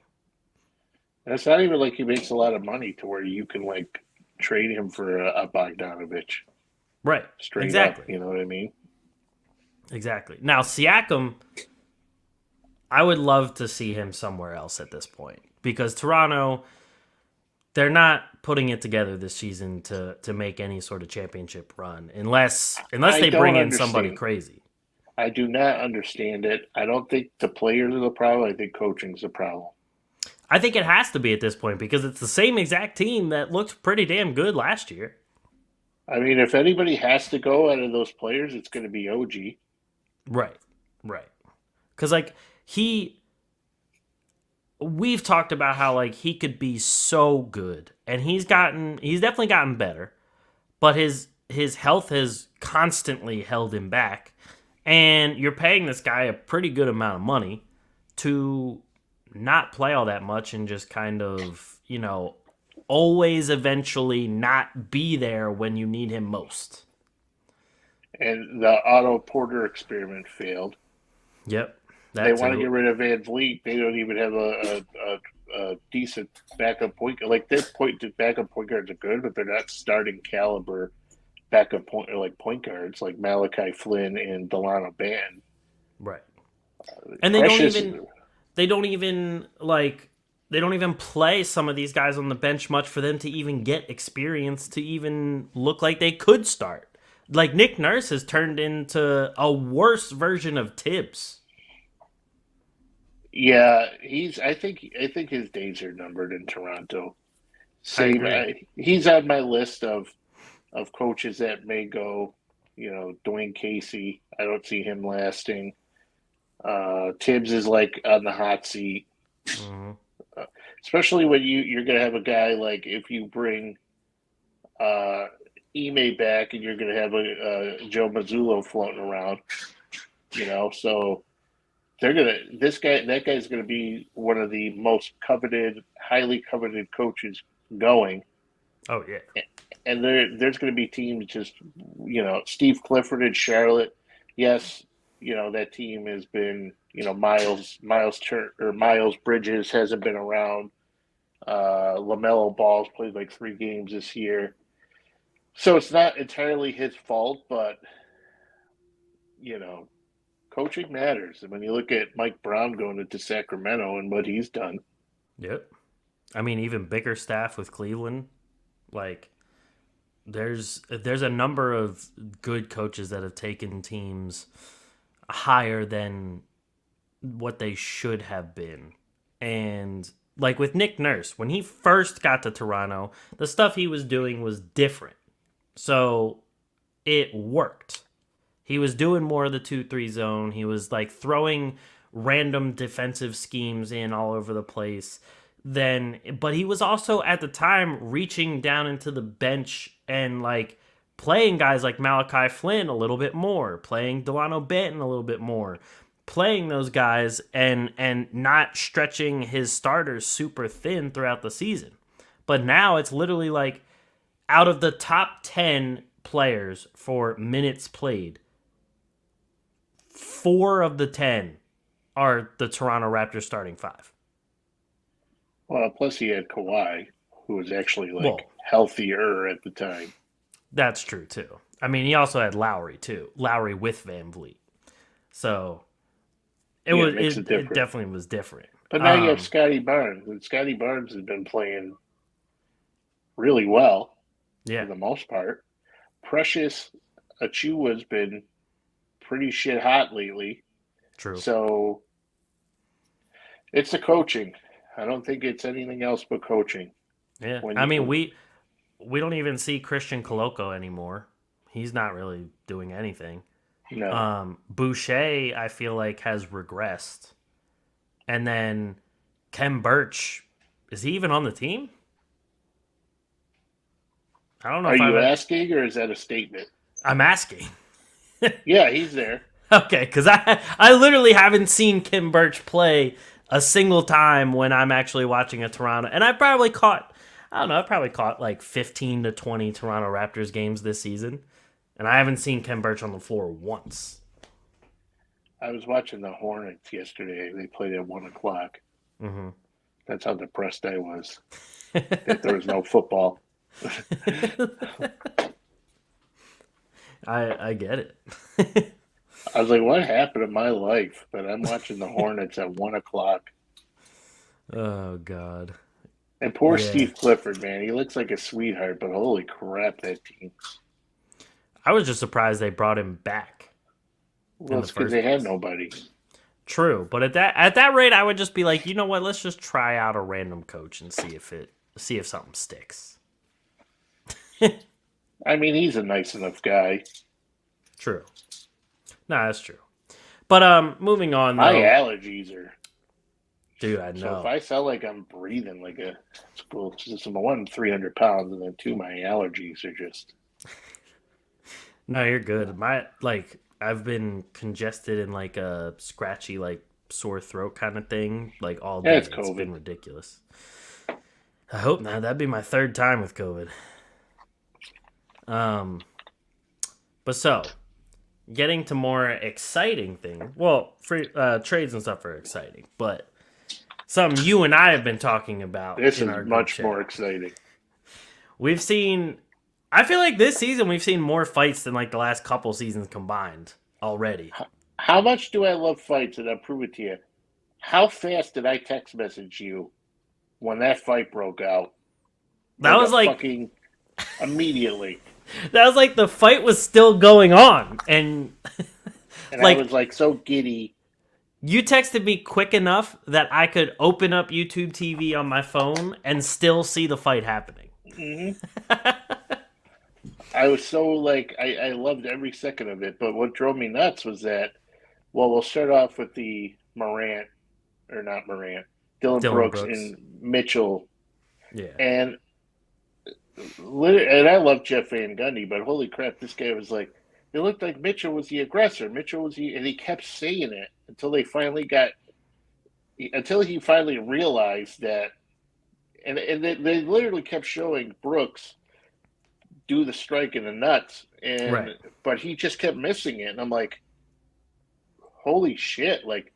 And it's not even like he makes a lot of money to where you can like trade him for a Bogdanovich Right. straight up. Exactly. You know what I mean? Exactly. Now Siakam, I would love to see him somewhere else at this point, because Toronto, they're not putting it together this season to make any sort of championship run unless I they bring don't in somebody understand. crazy. I do not understand it. I don't think the players are the problem. I think coaching's the problem. I think it has to be at this point because it's the same exact team that looked pretty damn good last year. I mean, if anybody has to go out of those players, it's going to be OG. Right. Right. Cuz like he we've talked about how like he could be so good, and he's definitely gotten better, but his health has constantly held him back, and you're paying this guy a pretty good amount of money to not play all that much and just kind of, always eventually not be there when you need him most. And the Otto Porter experiment failed. Yep. They That want to get too. rid of Van Vliet. They don't even have a decent backup point. Like their backup point guards are good, but they're not starting caliber backup point guards like Malachi Flynn and Delano Ban. Right. And Precious, they don't even like they don't even play some of these guys on the bench much for them to even get experience to even look like they could start. Like Nick Nurse has turned into a worse version of Tibbs. yeah, he's. I think his days are numbered in Toronto. I Same. agree. He's on my list of coaches that may go. Dwayne Casey. I don't see him lasting. Tibbs is like on the hot seat, Hmm. especially when you're gonna have a guy like if you bring uh, Ime back and you're gonna have a Joe Mazzulla floating around. So they're gonna that guy's gonna be one of the most coveted, highly coveted coaches going. Oh yeah. And there's going to be teams just, Steve Clifford in Charlotte. Yes, that team has been, Miles Bridges hasn't been around. LaMelo Ball's played like 3 games this year, so it's not entirely his fault. But you know, coaching matters. And when you look at Mike Brown going into Sacramento and what he's done, Yep. I mean, even bigger staff with Cleveland. Like, there's a number of good coaches that have taken teams higher than what they should have been. And like with Nick Nurse, when he first got to Toronto, the stuff he was doing was different. So it worked. He was doing more of the 2-3 zone. He was like throwing random defensive schemes in all over the place. But he was also at the time reaching down into the bench and like playing guys like Malachi Flynn a little bit more, playing Delano Banton a little bit more, playing those guys and not stretching his starters super thin throughout the season. But now it's literally like out of the top 10 players for minutes played, 4 of the 10 are the Toronto Raptors starting 5. well, plus he had Kawhi, who was actually like Well, healthier at the time. that's true too. I mean, he also had Lowry too. Lowry with Van Vliet. So Yeah, it makes it it different. definitely was different. But now you have Scotty Barnes, and Scotty Barnes has been playing really well Yeah, for the most part. Precious Achiuwa's been pretty shit hot lately. true. So it's the coaching. I don't think it's anything else but coaching. Yeah, When I mean you we don't even see Christian Coloco anymore. He's not really doing anything. no, Boucher, I feel like, has regressed. And then Kem Birch, is he even on the team? I don't know are if you asking or is that a statement? I'm asking. Yeah, he's there. Okay, because I literally haven't seen Kem Birch play a single time when I'm actually watching a Toronto. And I probably caught, I don't know, I probably caught like 15 to 20 Toronto Raptors games this season. And I haven't seen Kem Birch on the floor once. I was watching the Hornets yesterday. They played at 1:00. Mm-hmm. That's how depressed I was that there was no football. I get it. I was like, what happened to my life? But I'm watching the Hornets at 1:00. Oh, God. And poor Yeah. Steve Clifford, man. He looks like a sweetheart, but holy crap, that team. I was just surprised they brought him back. Well, it's because they had nobody. True, but at that rate, I would just be like, you know what? Let's just try out a random coach and see if something sticks. I mean, he's a nice enough guy. True. No, that's true. But moving on though. My allergies are. Dude, I know. So if I sound like I'm breathing like a school, just one 300 pounds, and then two, my allergies are just. No, you're good. I've been congested and like a scratchy, like sore throat kind of thing, like all day. Yeah, it's It's COVID. been ridiculous. I hope not. That'd be my third time with COVID. But so, getting to more exciting things. Well, free trades and stuff are exciting, but something you and I have been talking about. This in is our group much chat. more exciting. We've seen. I feel like this season we've seen more fights than like the last couple seasons combined already. How much do I love fights? And I'll prove it to you. How fast did I text message you when that fight broke out? That was like fucking immediately. That was like the fight was still going on, and I was like so giddy. You texted me quick enough that I could open up YouTube TV on my phone and still see the fight happening. Mm-hmm. I was so like I loved every second of it, but what drove me nuts was that. Well, we'll start off with the Dillon Brooks and Mitchell. Yeah. And I love Jeff Van Gundy, but holy crap, this guy was like, it looked like Mitchell was the aggressor. And he kept saying it until he finally realized that, and they literally kept showing Brooks do the strike in the nuts, but he just kept missing it, and I'm like, holy shit! Like,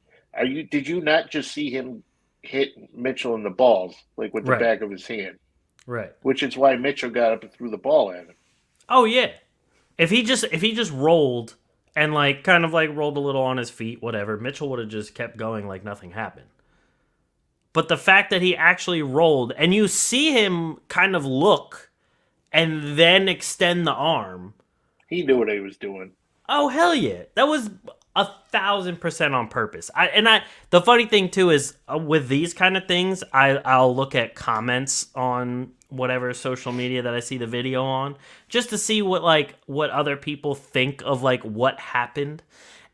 did you not just see him hit Mitchell in the balls, like with the back of his hand? Right. Which is why Mitchell got up and threw the ball at him. Oh yeah. If he just rolled and like kind of like rolled a little on his feet, whatever, Mitchell would have just kept going like nothing happened. But the fact that he actually rolled and you see him kind of look and then extend the arm. He knew what he was doing. Oh hell yeah. That was 1,000% on purpose. The funny thing too is with these kind of things, I'll look at comments on whatever social media that I see the video on, just to see what other people think of like what happened.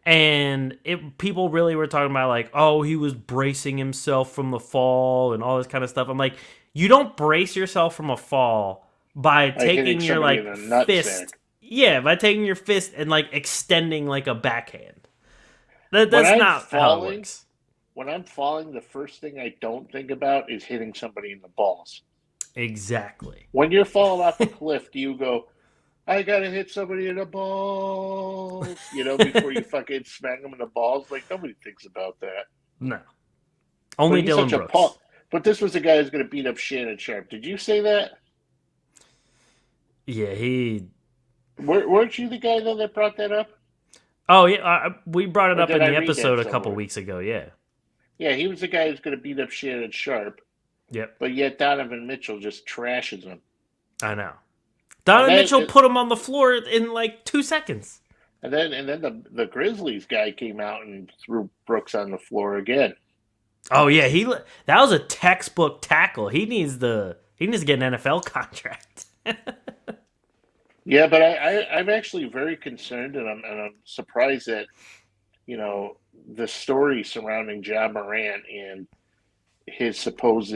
And people really were talking about like, oh, he was bracing himself from the fall and all this kind of stuff. I'm like, you don't brace yourself from a fall by taking your like fist. Yeah, by taking your fist and like extending like a backhand. That's not how it works. When I'm falling, the first thing I don't think about is hitting somebody in the balls. Exactly. When you're falling off a cliff, do you go, I gotta hit somebody in the balls, before you fucking smack them in the balls? Like, nobody thinks about that. No. Only Dillon Brooks. But this was the guy who's going to beat up Shannon Sharp. Did you say that? Yeah, Weren't you the guy, though, that brought that up? Oh, yeah. We brought it up in the episode a couple weeks ago, yeah. Yeah, he was the guy who's going to beat up Shannon Sharp, Yep, but yet Donovan Mitchell just trashes him. I know. And Donovan then Mitchell put him on the floor in like 2 seconds. and then the Grizzlies guy came out and threw Brooks on the floor again. Oh yeah, that was a textbook tackle. He needs to get an NFL contract. Yeah, but I'm actually very concerned, and I'm surprised that the story surrounding Ja Morant and his supposed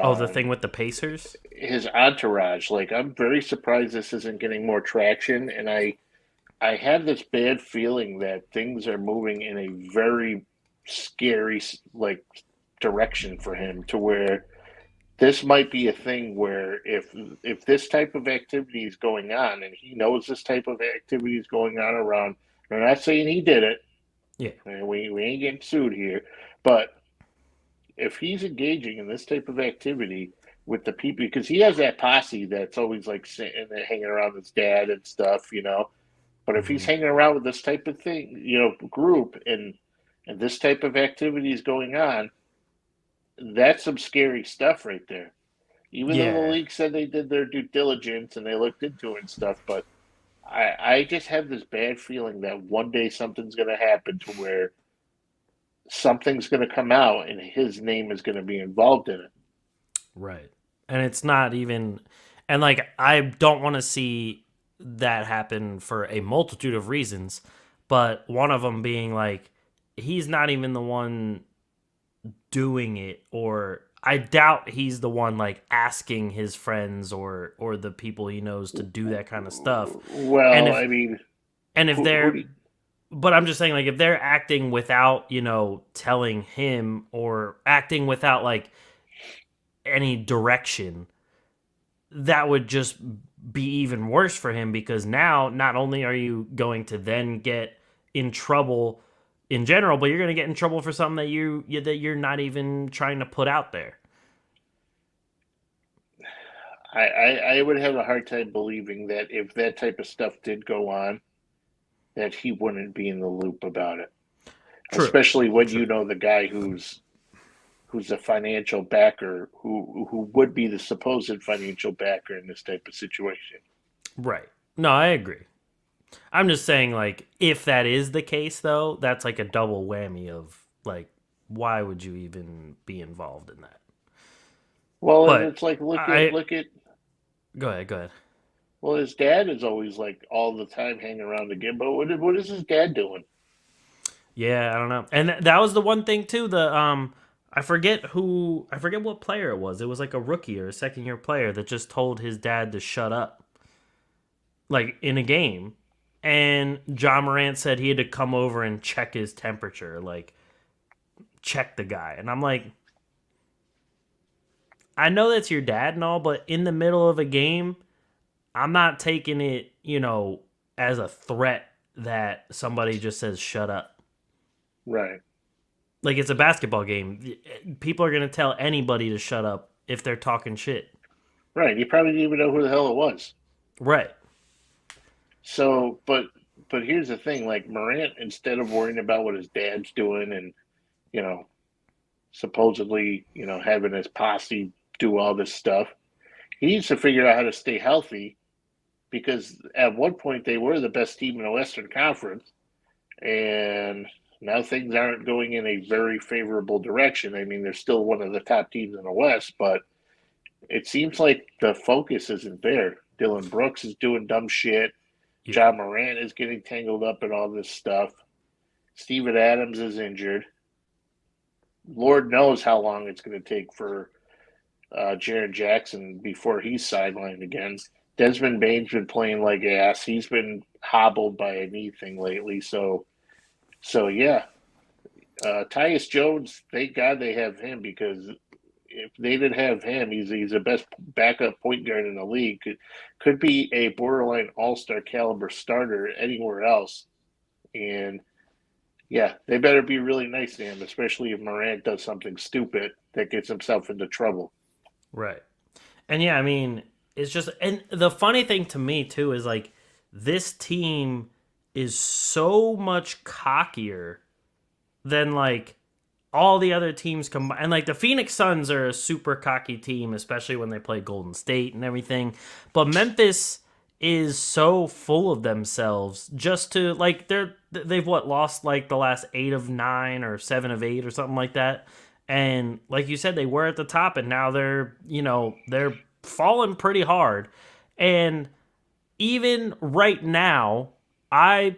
Oh, the thing um, with the Pacers? his entourage. Like, I'm very surprised this isn't getting more traction, and I have this bad feeling that things are moving in a very scary like direction for him, to where this might be a thing where if this type of activity is going on, and he knows this type of activity is going on around. I'm not saying he did it, Yeah. and we ain't getting sued here, but if he's engaging in this type of activity with the people, because he has that posse that's always like sitting and hanging around his dad and stuff. But if he's Hmm. hanging around with this type of thing, group, and this type of activity is going on, that's some scary stuff right there. Even though the Yeah. league said they did their due diligence and they looked into it and stuff, but I just have this bad feeling that one day something's going to happen to where something's going to come out and his name is going to be involved in it. Right. And it's not even, and like, I don't want to see that happen for a multitude of reasons, but one of them being like, he's not even the one doing it, or I doubt he's the one like asking his friends or the people he knows to do that kind of stuff. And Well, if I mean, and if who do they're you, but I'm just saying, like, if they're acting without, telling him, or acting without like any direction, that would just be even worse for him, because now not only are you going to then get in trouble in general, but you're going to get in trouble for something that you're not even trying to put out there. I would have a hard time believing that if that type of stuff did go on, that he wouldn't be in the loop about it. True. Especially when True. you know the guy who's a financial backer, who would be the supposed financial backer in this type of situation. Right. No, I agree. I'm just saying, like, if that is the case, though, that's like a double whammy of, like, why would you even be involved in that? Well, and But it's like look at I look at go ahead, go ahead. well, his dad is always like all the time hanging around again. But what is his dad doing? Yeah, I don't know. And that was the one thing too. I forget what player it was. It was like a rookie or a second year player that just told his dad to shut up, like in a game. And John Morant said he had to come over and check his temperature, like check the guy. And I'm like, I know that's your dad and all, but in the middle of a game, I'm not taking it, as a threat that somebody just says shut up. Right, Like, it's a basketball game. People are going to tell anybody to shut up if they're talking shit. right. He probably didn't even know who the hell it was. Right. So, but here's the thing: like Morant, instead of worrying about what his dad's doing and you know supposedly having his posse do all this stuff, he needs to figure out how to stay healthy, because at one point they were the best team in the Western Conference, and now things aren't going in a very favorable direction. I mean, they're still one of the top teams in the West, but it seems like the focus isn't there. Dillon Brooks is doing dumb shit. Yeah. John Morant is getting tangled up in all this stuff. Steven Adams is injured. Lord knows how long it's going to take for Jaren Jackson before he's sidelined again. Desmond Bane's been playing like ass. He's been hobbled by a knee thing lately. So yeah, Tyus Jones. Thank God they have him, because if they didn't have him, he's the best backup point guard in the league. Could be a borderline All Star caliber starter anywhere else. And yeah, they better be really nice to him, especially if Morant does something stupid that gets himself into trouble. Right. And yeah, I mean, it's just, and the funny thing to me too is like, this team is so much cockier than like all the other teams combined. And like the Phoenix Suns are a super cocky team, especially when they play Golden State and everything. But Memphis is so full of themselves just to like they've lost like the last 8 of 9 or 7 of 8 or something like that. And like you said, they were at the top and now they're falling pretty hard. And even right now, I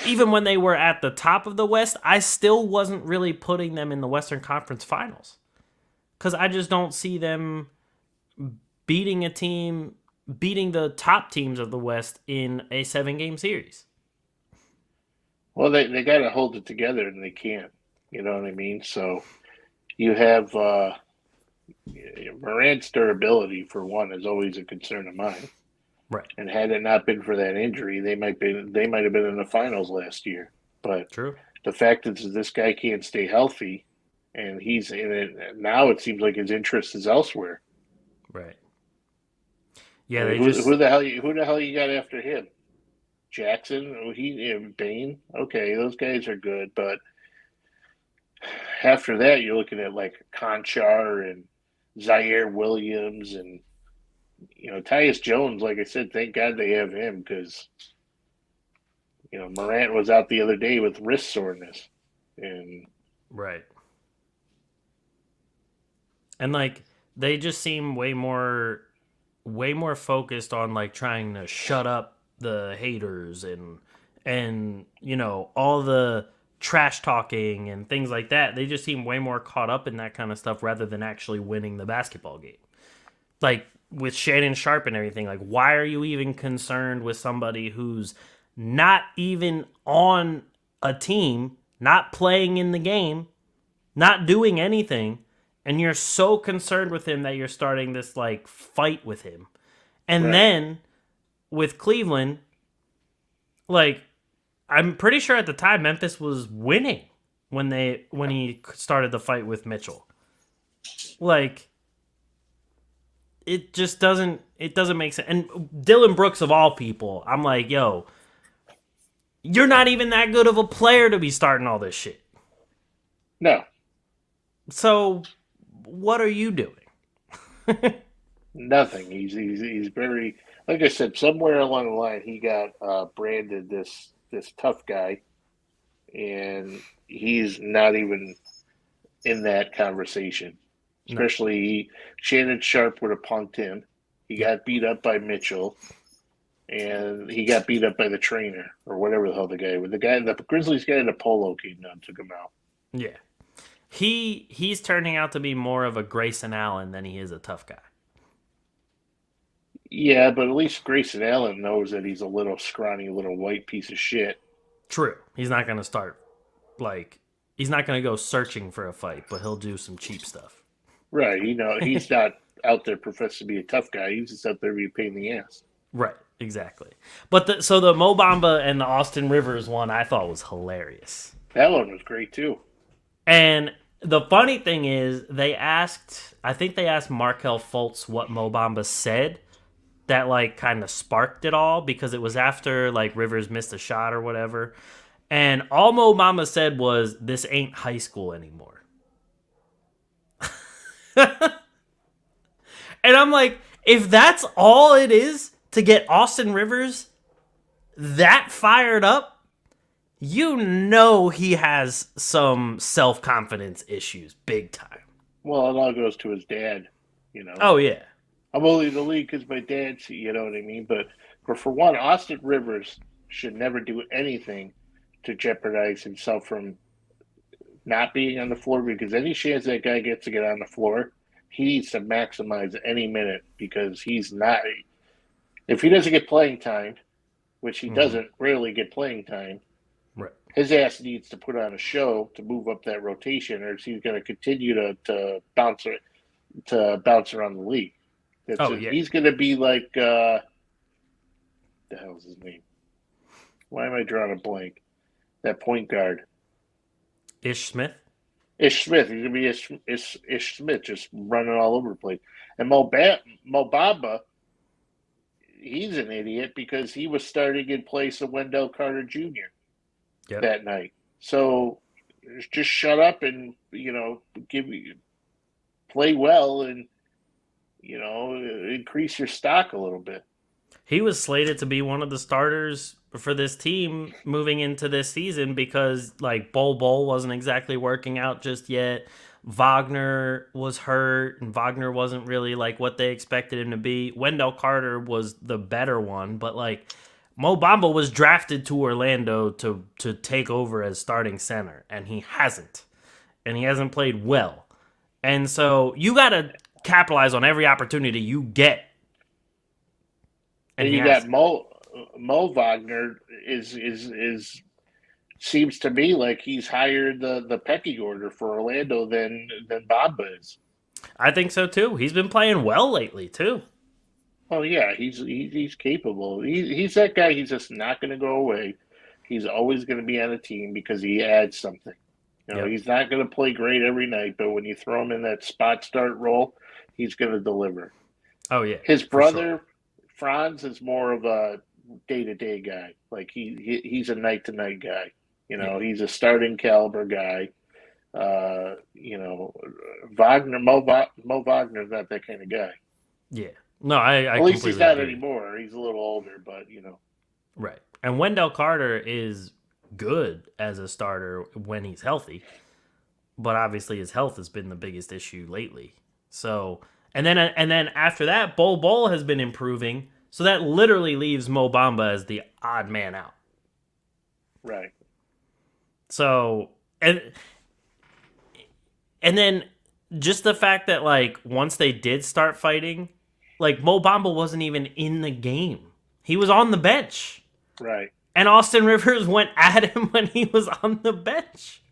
even when they were at the top of the West, I still wasn't really putting them in the Western Conference Finals because I just don't see them beating beating the top teams of the West in a 7-game series. Well, they got to hold it together, and they can't. You know what I mean? So you have Morant's durability, for one, is always a concern of mine. Right. And had it not been for that injury, they might have been in the finals last year. But True. the fact that this guy can't stay healthy, and he's in it now, it seems like his interest is elsewhere. Right. Yeah, I mean, they just who the hell you got after him? Jackson, Bane. Okay, those guys are good, but after that, you're looking at like Conchar and Zaire Williams and Tyus Jones. Like I said, thank God they have him because Morant was out the other day with wrist soreness, and right. And like they just seem way more focused on like trying to shut up the haters and all the trash talking and things like that. They just seem way more caught up in that kind of stuff rather than actually winning the basketball game. Like with Shannon Sharp and everything, like why are you even concerned with somebody who's not even on a team, not playing in the game, not doing anything, and you're so concerned with him that you're starting this like fight with him. And right. then with Cleveland, like I'm pretty sure at the time Memphis was winning when he started the fight with Mitchell. Like it just doesn't make sense. And Dillon Brooks of all people, I'm like, yo, you're not even that good of a player to be starting all this shit. No. So what are you doing? Nothing. He's very, like I said, somewhere along the line he got branded this tough guy, and he's not even in that conversation. Especially Shannon Sharp would have punked him. He got beat up by Mitchell, and he got beat up by the trainer or whatever the hell the Grizzlies guy in the polo came down and took him out. Yeah. He's turning out to be more of a Grayson Allen than he is a tough guy. Yeah, but at least Grayson Allen knows that he's a little scrawny, little white piece of shit. True. He's not going to start, he's not going to go searching for a fight, but he'll do some cheap stuff. Right. He's not out there professing to be a tough guy. He's just out there to be a pain in the ass. Right. Exactly. But so the Mo Bamba and the Austin Rivers one I thought was hilarious. That one was great too. And the funny thing is I think they asked Markelle Fultz what Mo Bamba said that like kind of sparked it all because it was after like Rivers missed a shot or whatever. And all Mo Bamba said was, "This ain't high school anymore." And I'm like, if that's all it is to get Austin Rivers that fired up, he has some self-confidence issues big time. Well, it all goes to his dad, Oh, yeah. I'm only in the league because my dad's, you know what I mean? But for one, Austin Rivers should never do anything to jeopardize himself from not being on the floor, because any chance that guy gets to get on the floor, he needs to maximize any minute, because he's not. If he doesn't get playing time, which he doesn't really get playing time, right, his ass needs to put on a show to move up that rotation, or he's going to continue to bounce around the league. Yeah. He's going to be like, the hell's his name? Why am I drawing a blank? That point guard. Ish Smith? Ish Smith. He's going to be Ish Smith, just running all over the place. And Mo Bamba, he's an idiot because he was starting in place of Wendell Carter Jr. Yep. that night. So just shut up and play well and increase your stock a little bit. He was slated to be one of the starters for this team moving into this season because like Bol wasn't exactly working out just yet. Wagner was hurt, and Wagner wasn't really like what they expected him to be. Wendell Carter was the better one, but like Mo Bamba was drafted to Orlando to take over as starting center, and he hasn't. And he hasn't played well. And so you got to capitalize on every opportunity you get. And you got Mo Wagner is seems to me like he's higher the pecking order for Orlando than Bamba is. I think so too. He's been playing well lately too. Oh yeah, he's capable. He's that guy. He's just not going to go away. He's always going to be on a team because he adds something. Yep. He's not going to play great every night, but when you throw him in that spot start role, he's going to deliver. Oh yeah. His brother Franz is more of a day-to-day guy. Like he's a night-to-night guy. He's a starting caliber guy. Wagner, Mo Wagner's not that kind of guy. Yeah. No, I at least he's not agree. anymore. He's a little older, but Right. And Wendell Carter is good as a starter when he's healthy, but obviously his health has been the biggest issue lately. So, and then after that, Bol has been improving, so that literally leaves Mo Bamba as the odd man out. Right. So, and then just the fact that like once they did start fighting, like Mo Bamba wasn't even in the game. He was on the bench. Right. And Austin Rivers went at him when he was on the bench.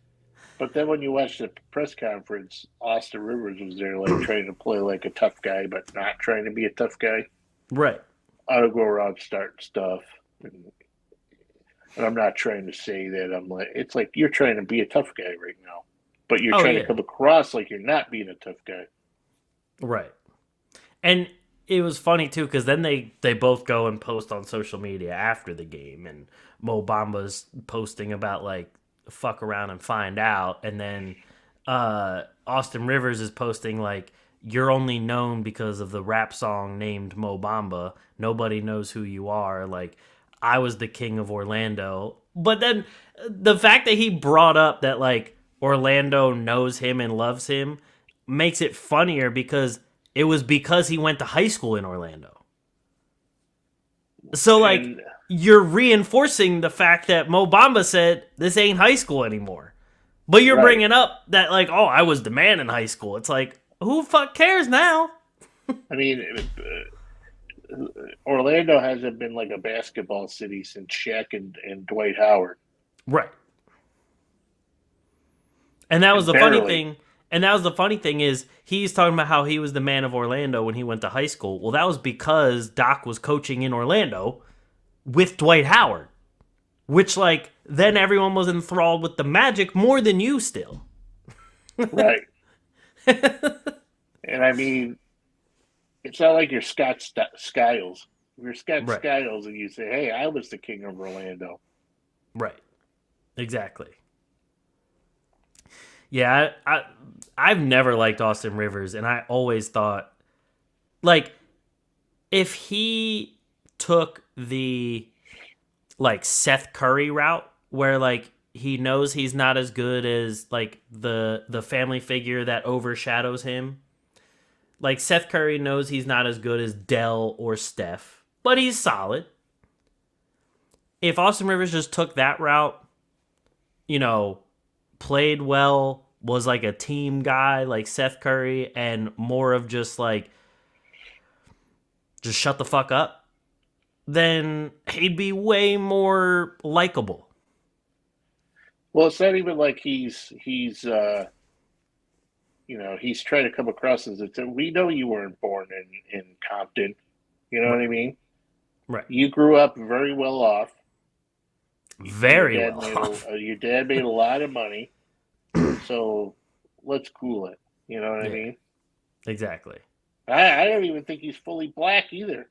But then when you watch the press conference, Austin Rivers was there like trying to play like a tough guy, but not trying to be a tough guy. Right. I'll go around starting stuff. And I'm not trying to say that it's like you're trying to be a tough guy right now, but you're trying to come across like you're not being a tough guy. Right. And it was funny too because then they both go and post on social media after the game, and Mo Bamba's posting about like fuck around and find out, and then Austin Rivers is posting like you're only known because of the rap song named Mo Bamba. Nobody knows who you are. Like I was the king of Orlando. But then the fact that he brought up that like Orlando knows him and loves him makes it funnier because it was because he went to high school in Orlando. So, like, you're reinforcing the fact that Mo Bamba said this ain't high school anymore. But you're bringing up that, like, oh, I was the man in high school. It's like, who the fuck cares now? I mean, Orlando hasn't been like a basketball city since Shaq and Dwight Howard. Right. And that was the funny thing. And that was the funny thing is he's talking about how he was the man of Orlando when he went to high school. Well, that was because Doc was coaching in Orlando with Dwight Howard, which like then everyone was enthralled with the Magic more than you still. Right. And I mean, it's not like you're Scott Skiles. If you're Scott Skiles and you say, hey, I was the king of Orlando. Right. Exactly. Yeah, I've never liked Austin Rivers, and I always thought, like, if he took the, like, Seth Curry route, where, like, he knows he's not as good as, like, the family figure that overshadows him. Like, Seth Curry knows he's not as good as Dell or Steph, but he's solid. If Austin Rivers just took that route, you know, played well, was like a team guy like Seth Curry, and more of just like, just shut the fuck up, then he'd be way more likable. Well, it's not even like he's trying to come across as we know you weren't born in Compton. You know what I mean? Right. You grew up very well off. Very well off. Your dad made a lot of money. So let's cool it. You know what I mean? Exactly. I don't even think he's fully black either.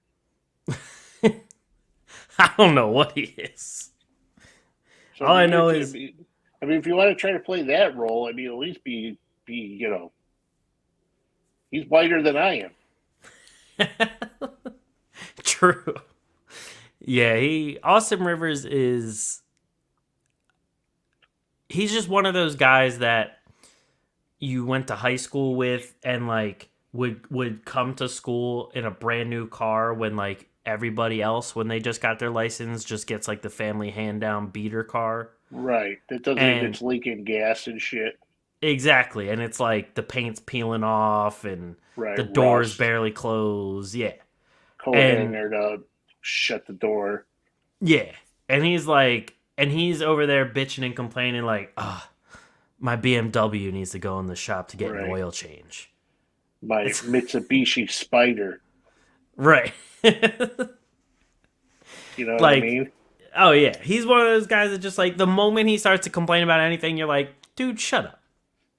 I don't know what he is. So all I know is I mean, if you want to try to play that role, I mean, at least be he's whiter than I am. True. Yeah, Austin Rivers he's just one of those guys that you went to high school with and like would come to school in a brand new car when like everybody else when they just got their license just gets like the family hand down beater car. Right. That doesn't even And it's leaking gas and shit. exactly, and it's like the paint's peeling off and Right. the doors Rust. barely close. Yeah. Coat And hanger to shut the door. yeah. And he's over there bitching and complaining like, "Ah, my BMW needs to go in the shop to get an Right. oil change." My It's Mitsubishi Spider. right. You know what I Like, mean? oh yeah, he's one of those guys that just like the moment he starts to complain about anything, you're like, dude, shut up.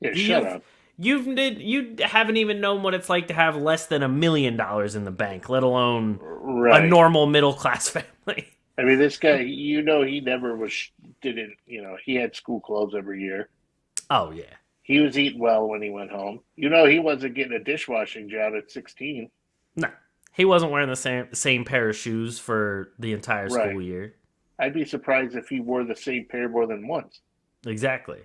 Yeah, shut You've up. you haven't even known what it's like to have less than $1 million in the bank, let alone a Right. normal middle class family. I mean, this guy, he never didn't, he had school clothes every year. Oh yeah, He was eating well when he went home. He wasn't getting a dishwashing job at 16. no, he wasn't wearing the same pair of shoes for the entire Right. school year. I'd be surprised if he wore the same pair more than once. Exactly.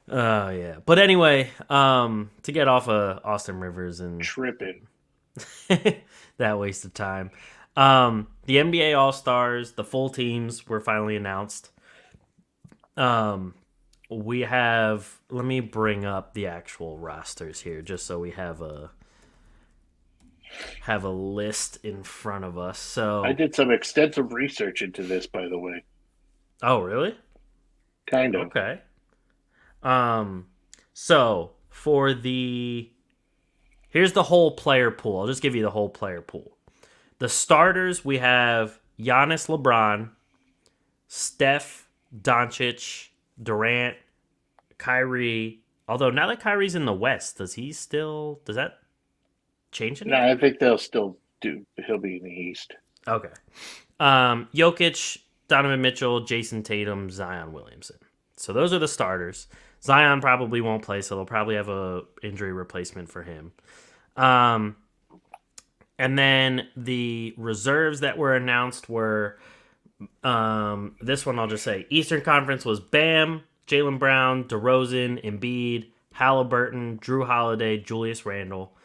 Oh yeah, but anyway, to get off of Austin Rivers and Tripping. that waste of time. The NBA All Stars, the full teams were finally announced. We have. Let me bring up the actual rosters here, just so we have a list in front of us. So, I did some extensive research into this, by the way. oh really? Kind of. Okay. So for here's the whole player pool. I'll just give you the whole player pool. The starters, we have Giannis, LeBron, Steph, Doncic, Durant, Kyrie. Although now that Kyrie's in the West, does that change No, anything? I think they'll still do. He'll be in the East. Okay. Jokic, Donovan Mitchell, Jason Tatum, Zion Williamson. So those are the starters. Zion probably won't play, so they'll probably have a injury replacement for him. And then the reserves that were announced were this one I'll just say. Eastern Conference was Bam, Jaylen Brown, DeRozan, Embiid, Halliburton, Drew Holiday, Julius Randle.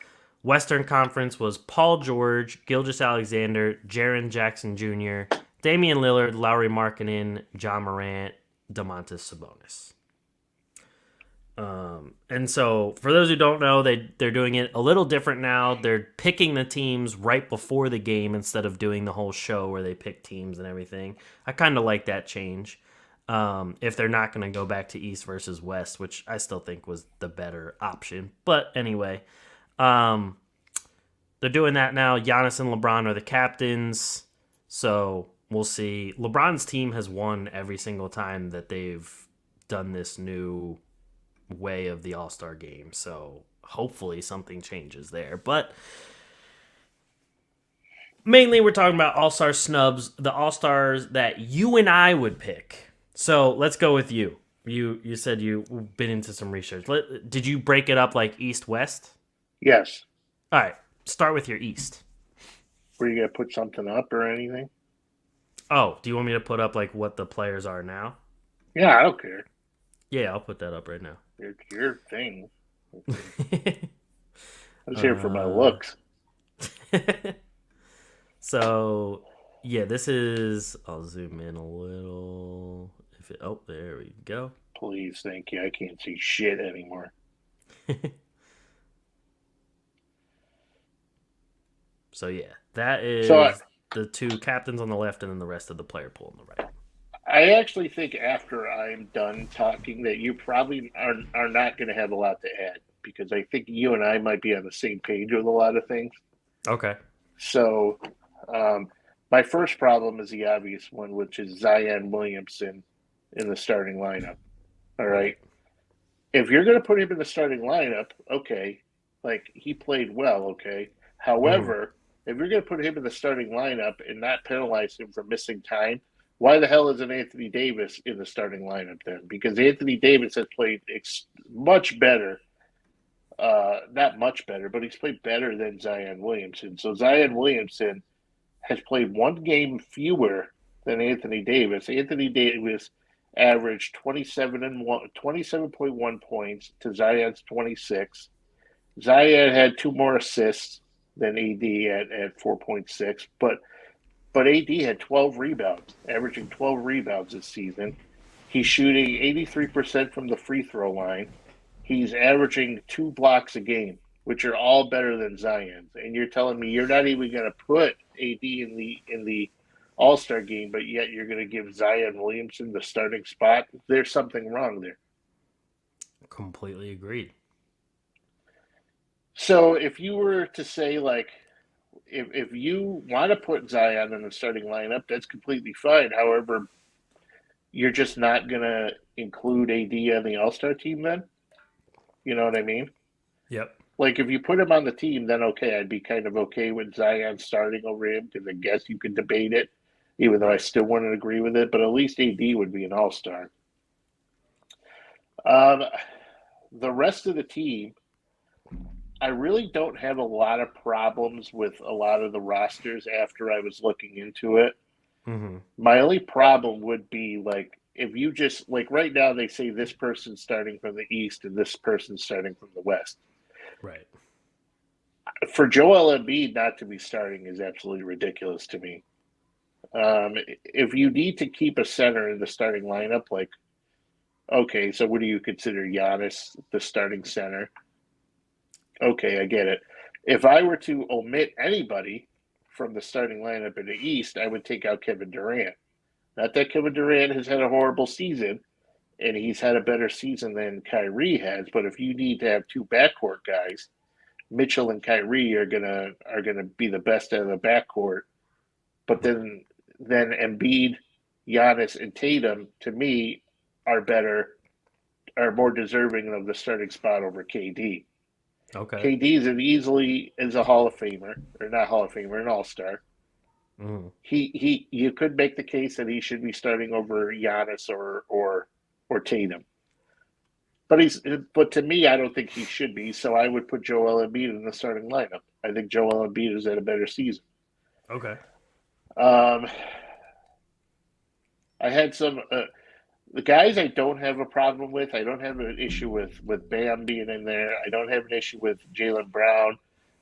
Western Conference was Paul George, Gilgeous-Alexander, Jaren Jackson Jr., Damian Lillard, Lauri Markkanen, John Morant, Domantas Sabonis. And so, for those who don't know, they're doing it a little different now. They're picking the teams right before the game instead of doing the whole show where they pick teams and everything. I kind of like that change. If they're not going to go back to East versus West, which I still think was the better option. But anyway, they're doing that now. Giannis and LeBron are the captains. So we'll see. LeBron's team has won every single time that they've done this new way of the All-Star game. So hopefully something changes there. But mainly we're talking about All-Star snubs, the All-Stars that you and I would pick. So let's go with you. You said you've been into some research. Did you break it up like East-West? Yes. All right. Start with your East. Were you going to put something up or anything? Oh, do you want me to put up like what the players are now? Yeah, I don't care. Yeah, I'll put that up right now. It's your thing. I was here for my looks. So, yeah, this is. I'll zoom in a little. Oh, there we go. Please, thank you. I can't see shit anymore. So, yeah, that is the two captains on the left and then the rest of the player pool on the right. I actually think after I'm done talking that you probably are not going to have a lot to add because I think you and I might be on the same page with a lot of things. Okay. So, my first problem is the obvious one, which is Zion Williamson in the starting lineup. All right. If you're going to put him in the starting lineup, okay, like he played well, okay. However, if you're going to put him in the starting lineup and not penalize him for missing time, Why the hell isn't Anthony Davis in the starting lineup then? Because Anthony Davis has played much better. Not much better, but he's played better than Zion Williamson. So Zion Williamson has played one game fewer than Anthony Davis. Anthony Davis averaged 27.1 points to Zion's 26. Zion had two more assists than AD at 4.6, but AD had 12 rebounds, averaging 12 rebounds this season. He's shooting 83% from the free throw line. He's averaging 2 blocks a game, which are all better than Zion's. And you're telling me you're not even going to put AD in the All-Star game, but yet you're going to give Zion Williamson the starting spot? There's something wrong there. Completely agreed. So if you were to say, like, if you want to put Zion in the starting lineup, that's completely fine. However, you're just not going to include AD on the All-Star team then? You know what I mean? Yep. Like, if you put him on the team, then okay, I'd be kind of okay with Zion starting over him, because I guess you could debate it, even though I still wouldn't agree with it, but at least AD would be an all-star. The rest of the team, I really don't have a lot of problems with a lot of the rosters after I was looking into it. Mm-hmm. My only problem would be, like, if you just, like, right now they say this person's starting from the East and this person's starting from the West. Right. For Joel Embiid not to be starting is absolutely ridiculous to me. If you need to keep a center in the starting lineup, like, okay, so what do you consider Giannis the starting center? Okay, I get it. If I were to omit anybody from the starting lineup in the East, I would take out Kevin Durant. Not that Kevin Durant has had a horrible season, and he's had a better season than Kyrie has, but if you need to have two backcourt guys, Mitchell and Kyrie are gonna be the best out of the backcourt. But then Embiid, Giannis, and Tatum, to me, are more deserving of the starting spot over KD. Okay. KD is a Hall of Famer, or not Hall of Famer, an All Star. Mm-hmm. You could make the case that he should be starting over Giannis or Tatum. But to me, I don't think he should be. So I would put Joel Embiid in the starting lineup. I think Joel Embiid has had a better season. Okay. I had some the guys I don't have a problem with. I don't have an issue with Bam being in there. I don't have an issue with Jaylen Brown,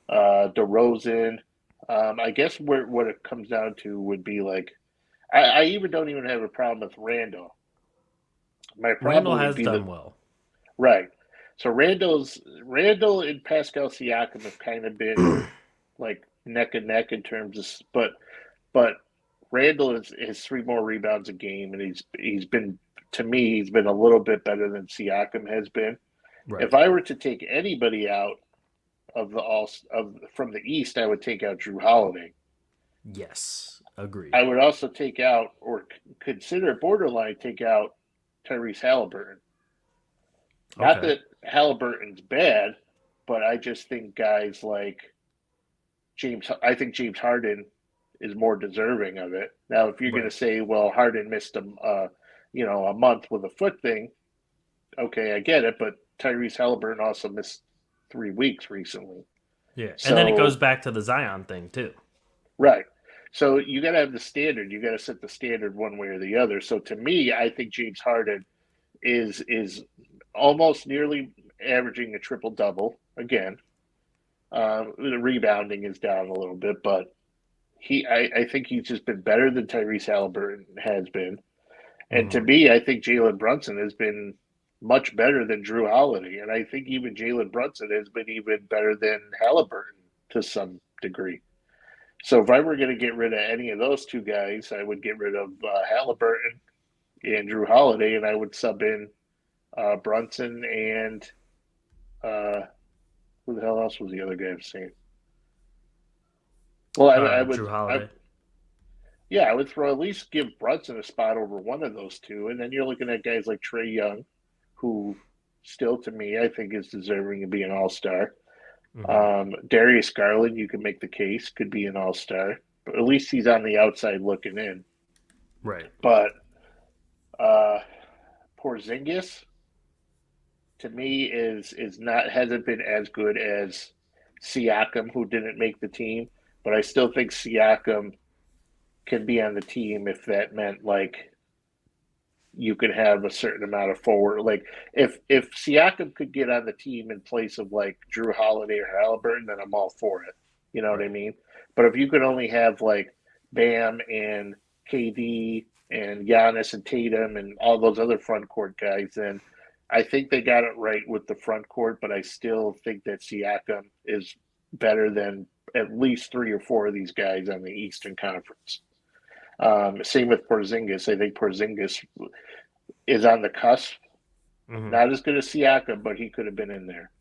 DeRozan. I guess what it comes down to would be, like, I even don't even have a problem with Randall. My Randall problem would has be done well. right. So Randall and Pascal Siakam have kind of been like neck and neck in terms of, but Randall has 3 more rebounds a game, and he's been, to me, he's been a little bit better than Siakam has been. Right. If I were to take anybody out from the East, I would take out Drew Holiday. Yes, agreed. I would also take out, or consider borderline take out, Tyrese Halliburton. Not that Halliburton's bad, but I just think guys like I think James Harden is more deserving of it. Now, if you're going to say, well, Harden missed a month with a foot thing, okay, I get it. But Tyrese Halliburton also missed 3 weeks recently. Yeah, and then it goes back to the Zion thing too. Right. So you got to have the standard. You got to set the standard one way or the other. So to me, I think James Harden is almost nearly averaging a triple-double again. The rebounding is down a little bit, but I think he's just been better than Tyrese Halliburton has been. And to me, I think Jalen Brunson has been much better than Drew Holiday. And I think even Jalen Brunson has been even better than Halliburton to some degree. So if I were going to get rid of any of those two guys, I would get rid of Halliburton and Drew Holiday, and I would sub in Brunson and who the hell else was the other guy I've seen? Well, I would Drew Holiday. I would at least give Brunson a spot over one of those two, and then you're looking at guys like Trae Young, who still, to me, I think is deserving of being an all-star. Darius Garland, you can make the case, could be an all-star, but at least he's on the outside looking in. Right. But uh, Porzingis to me is not hasn't been as good as Siakam, who didn't make the team. But I still think Siakam can be on the team if that meant like you could have a certain amount of forward. Like if Siakam could get on the team in place of like Drew Holiday or Halliburton, then I'm all for it. You know what I Right. mean? But if you could only have like Bam and KD and Giannis and Tatum and all those other front court guys, then I think they got it right with the front court. But I still think that Siakam is better than at least three or four of these guys on the Eastern Conference. Same with Porzingis. I think Porzingis is on the cusp. Mm-hmm. Not as good as Siakam, but he could have been in there.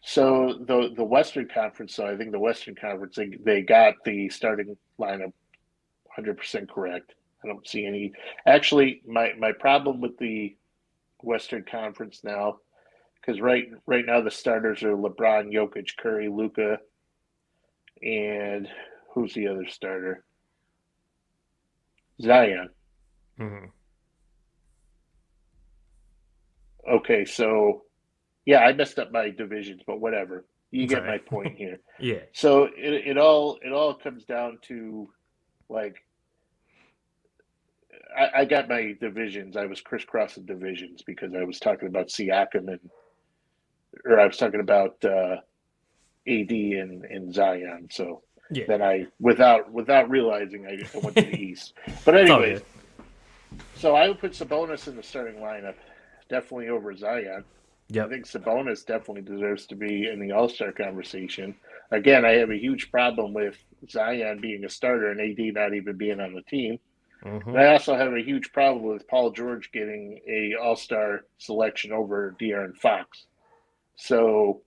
So the Western Conference, so I think the Western Conference, they got the starting lineup 100% correct. I don't see any. Actually, my problem with the Western Conference now, because right now the starters are LeBron, Jokic, Curry, Luka, and who's the other starter? Zion. Mm-hmm. Okay, so yeah, I messed up my divisions, but whatever. You get Okay. my point here. Yeah. So it all comes down to like I got my divisions. I was crisscrossing divisions because I was talking about Siakam or I was talking about AD and Zion. So Yeah. then I without realizing I went to the East. But It's all anyways, good. so I would put Sabonis in the starting lineup, definitely over Zion. I Yep. think Sabonis definitely deserves to be in the All Star conversation. Again, I have a huge problem with Zion being a starter and AD not even being on the team. Mm-hmm. And I also have a huge problem with Paul George getting a All Star selection over De'Aaron Fox. So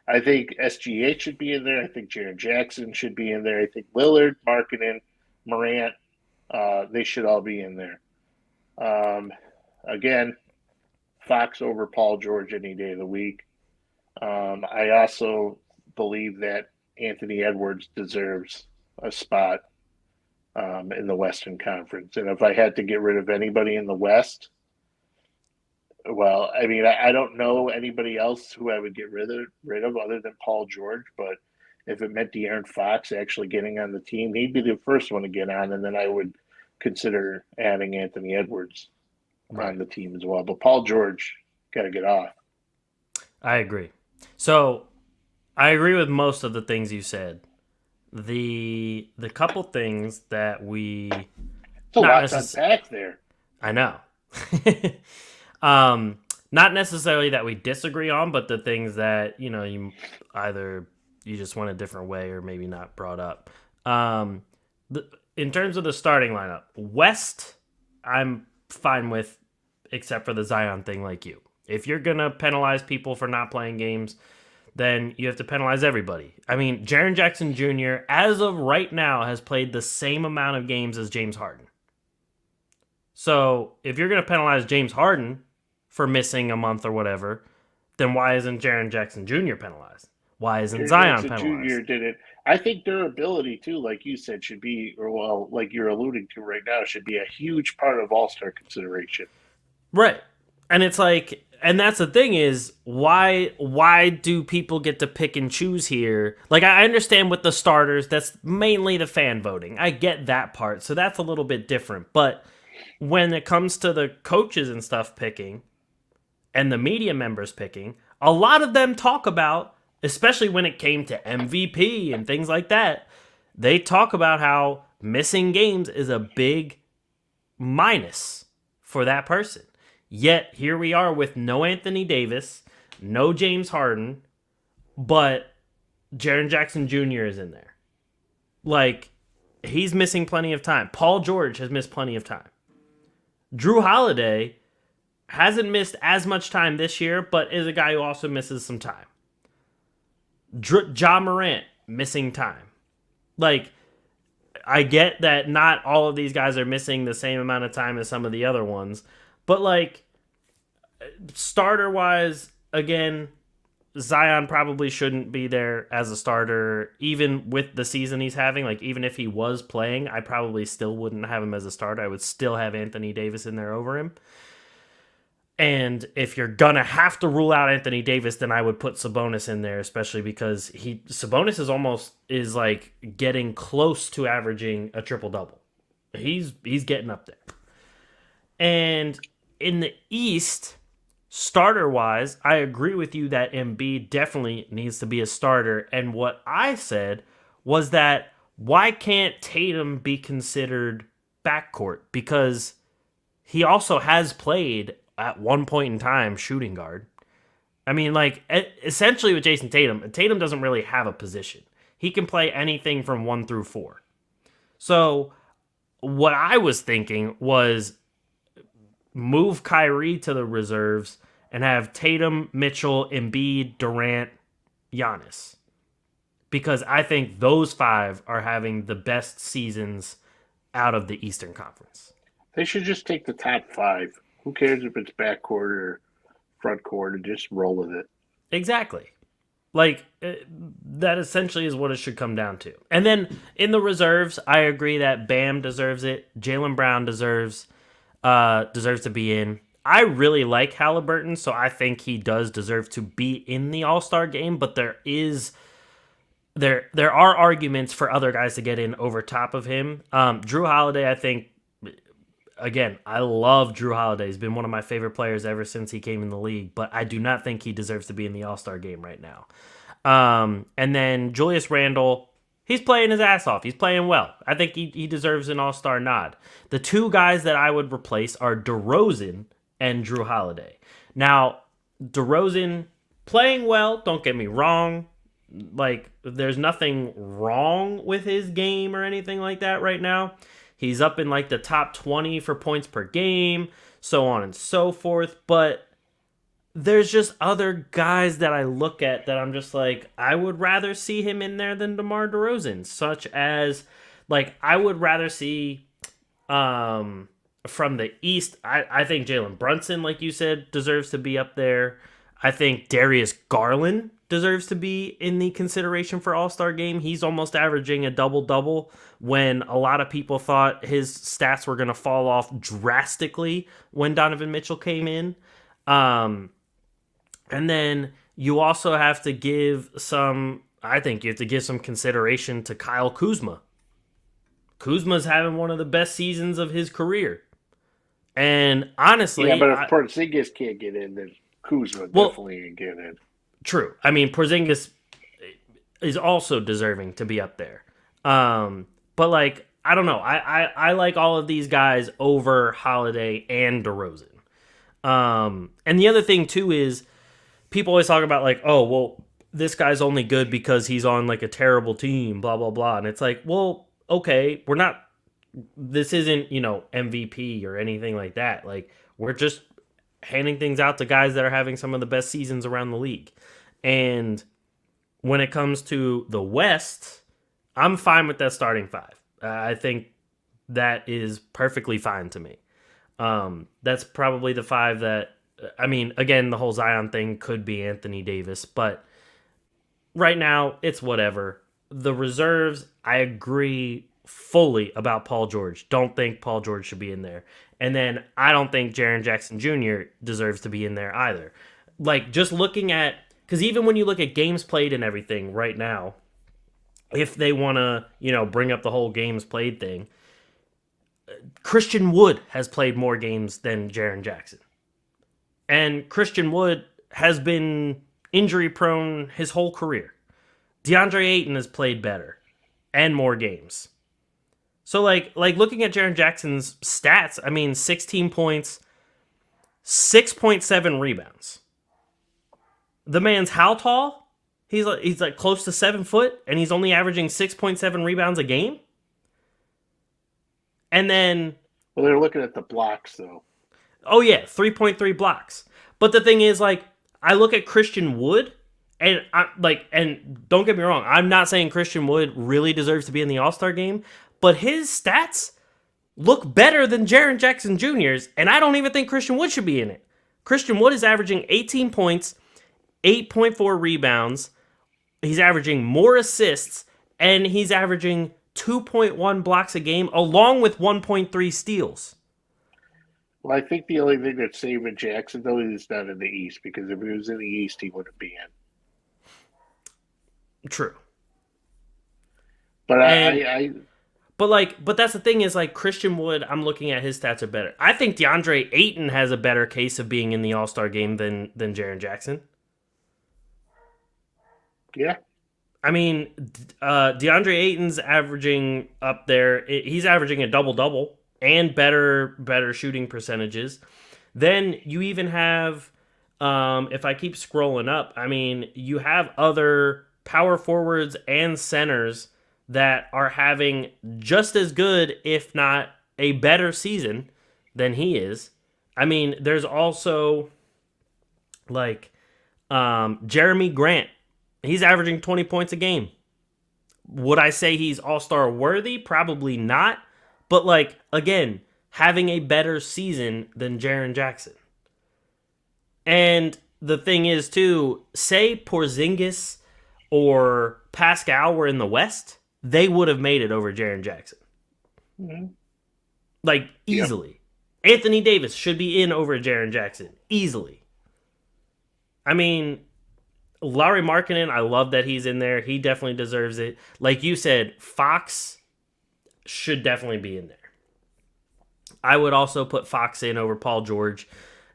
I think SGA should be in there. I think Jaren Jackson should be in there. I think Lillard, Markkanen, Morant, they should all be in there. Um, again, Fox over Paul George any day of the week. I also believe that Anthony Edwards deserves a spot in the Western Conference. And if I had to get rid of anybody in the West, well, I mean, I don't know anybody else who I would get rid of other than Paul George. But if it meant De'Aaron Fox actually getting on the team, he'd be the first one to get on, and then I would consider adding Anthony Edwards on Right. the team as well. But Paul George got to get off. I agree. So I agree with most of the things you said. The couple things that we It's a not lot to necessarily unpack there. I know. um not necessarily that we disagree on, but the things that, you either you just went a different way or maybe not brought up. Um in terms of the starting lineup, West I'm fine with except for the Zion thing like you. If you're going to penalize people for not playing games, then you have to penalize everybody. I mean, Jaren Jackson Jr., as of right now, has played the same amount of games as James Harden. So if you're going to penalize James Harden for missing a month or whatever, then why isn't Jaren Jackson Jr. penalized? Why isn't Jaren Zion Jackson penalized? Jr. did it. I think durability too, like you said, should be, or well, like you're alluding to right now, should be a huge part of All Star consideration. Right. And it's like, and that's the thing is, why do people get to pick and choose here? Like, I understand with the starters, that's mainly the fan voting. I get that part. So that's a little bit different. But when it comes to the coaches and stuff picking and the media members picking, a lot of them talk about, especially when it came to MVP and things like that, they talk about how missing games is a big minus for that person. Yet here we are with no Anthony Davis, no James Harden, but Jaren Jackson Jr. is in there. Like, he's missing plenty of time. Paul George has missed plenty of time. Drew Holiday hasn't missed as much time this year, but is a guy who also misses some time. Ja Morant missing time. Like, I get that not all of these guys are missing the same amount of time as some of the other ones, but like starter wise, again, Zion probably shouldn't be there as a starter, even with the season he's having. Like, even if he was playing, I probably still wouldn't have him as a starter. I would still have Anthony Davis in there over him. And if you're gonna have to rule out Anthony Davis, then I would put Sabonis in there, especially because Sabonis is like getting close to averaging a triple double. He's getting up there. And in the East, starter wise, I agree with you that Embiid definitely needs to be a starter. And what I said was that why can't Tatum be considered backcourt? Because he also has played at one point in time shooting guard. I mean, like, essentially with Jason Tatum doesn't really have a position. He can play anything from 1 through 4. So what I was thinking was move Kyrie to the reserves and have Tatum, Mitchell, Embiid, Durant, Giannis. Because I think those 5 are having the best seasons out of the Eastern Conference. They should just take the top 5. Who cares if it's backcourt or front court, and just roll with it. Exactly. Like, that essentially is what it should come down to. And then in the reserves, I agree that Bam deserves it. Jaylen Brown deserves to be in. I really like Halliburton, so I think he does deserve to be in the All-Star game, but there are arguments for other guys to get in over top of him. Drew Holiday, I think, again, I love Drew Holiday. He's been one of my favorite players ever since he came in the league, but I do not think he deserves to be in the All-Star game right now. And then Julius Randle, he's playing his ass off. He's playing well. I think he deserves an All-Star nod. The 2 guys that I would replace are DeRozan and Drew Holiday. Now, DeRozan playing well, don't get me wrong. Like, there's nothing wrong with his game or anything like that right now. He's up in like the top 20 for points per game, so on and so forth. But there's just other guys that I look at that I'm just like, I would rather see him in there than DeMar DeRozan. Such as, like, I would rather see from the East, I think Jalen Brunson, like you said, deserves to be up there. I think Darius Garland deserves to be in the consideration for All-Star game. He's almost averaging a double-double when a lot of people thought his stats were going to fall off drastically when Donovan Mitchell came in. And then you also have to give some consideration to Kyle Kuzma. Kuzma's having one of the best seasons of his career. And honestly... Yeah, but if Porzingis can't get in, then Kuzma definitely ain't get in. True. I mean, Porzingis is also deserving to be up there. But, like, I don't know. I like all of these guys over Holiday and DeRozan. And the other thing, too, is people always talk about, like, oh, well, this guy's only good because he's on, like, a terrible team, blah, blah, blah. And it's like, well, okay, this isn't, MVP or anything like that. Like, we're just handing things out to guys that are having some of the best seasons around the league. And when it comes to the West, I'm fine with that starting 5. I think that is perfectly fine to me. That's probably the 5 that, I mean, again, the whole Zion thing could be Anthony Davis, but right now it's whatever. The reserves, I agree fully about Paul George. Don't think Paul George should be in there. And then I don't think Jaren Jackson Jr. deserves to be in there either. Like, just looking at, because even when you look at games played and everything right now, if they want to, bring up the whole games played thing, Christian Wood has played more games than Jaren Jackson. And Christian Wood has been injury prone his whole career. DeAndre Ayton has played better and more games. So, like looking at Jaren Jackson's stats, I mean, 16 points, 6.7 rebounds. The man's how tall? He's like close to 7 foot, and he's only averaging 6.7 rebounds a game. And then, well, they're looking at the blocks, though. Oh yeah, 3.3 blocks. But the thing is, like, I look at Christian Wood, and and don't get me wrong, I'm not saying Christian Wood really deserves to be in the All-Star game, but his stats look better than Jaren Jackson Jr.'s, and I don't even think Christian Wood should be in it. Christian Wood is averaging 18 points, 8.4 rebounds. He's averaging more assists, and he's averaging 2.1 blocks a game, along with 1.3 steals. Well, I think the only thing that's saving Jacksonville is not in the East, because if he was in the East, he wouldn't be in. True. But And I but that's the thing is like Christian Wood, I'm looking at his stats are better. I think DeAndre Ayton has a better case of being in the All-Star game than Jaren Jackson. yeah. I mean, DeAndre Ayton's averaging up there. He's averaging a double-double and better shooting percentages. Then you even have, if I keep scrolling up, I mean, you have other power forwards and centers that are having just as good, if not a better season than he is. I mean, there's also like Jeremy Grant. He's averaging 20 points a game. Would I say he's all-star worthy? Probably not. But like, again, having a better season than Jaren Jackson. And the thing is, too, say Porzingis or Pascal were in the West, they would have made it over Jaren Jackson. Mm-hmm. Like, easily. Yep. Anthony Davis should be in over Jaren Jackson. Easily. I mean, Lauri Markkanen, I love that he's in there. He definitely deserves it. Like you said, Fox should definitely be in there. I would also put Fox in over Paul George.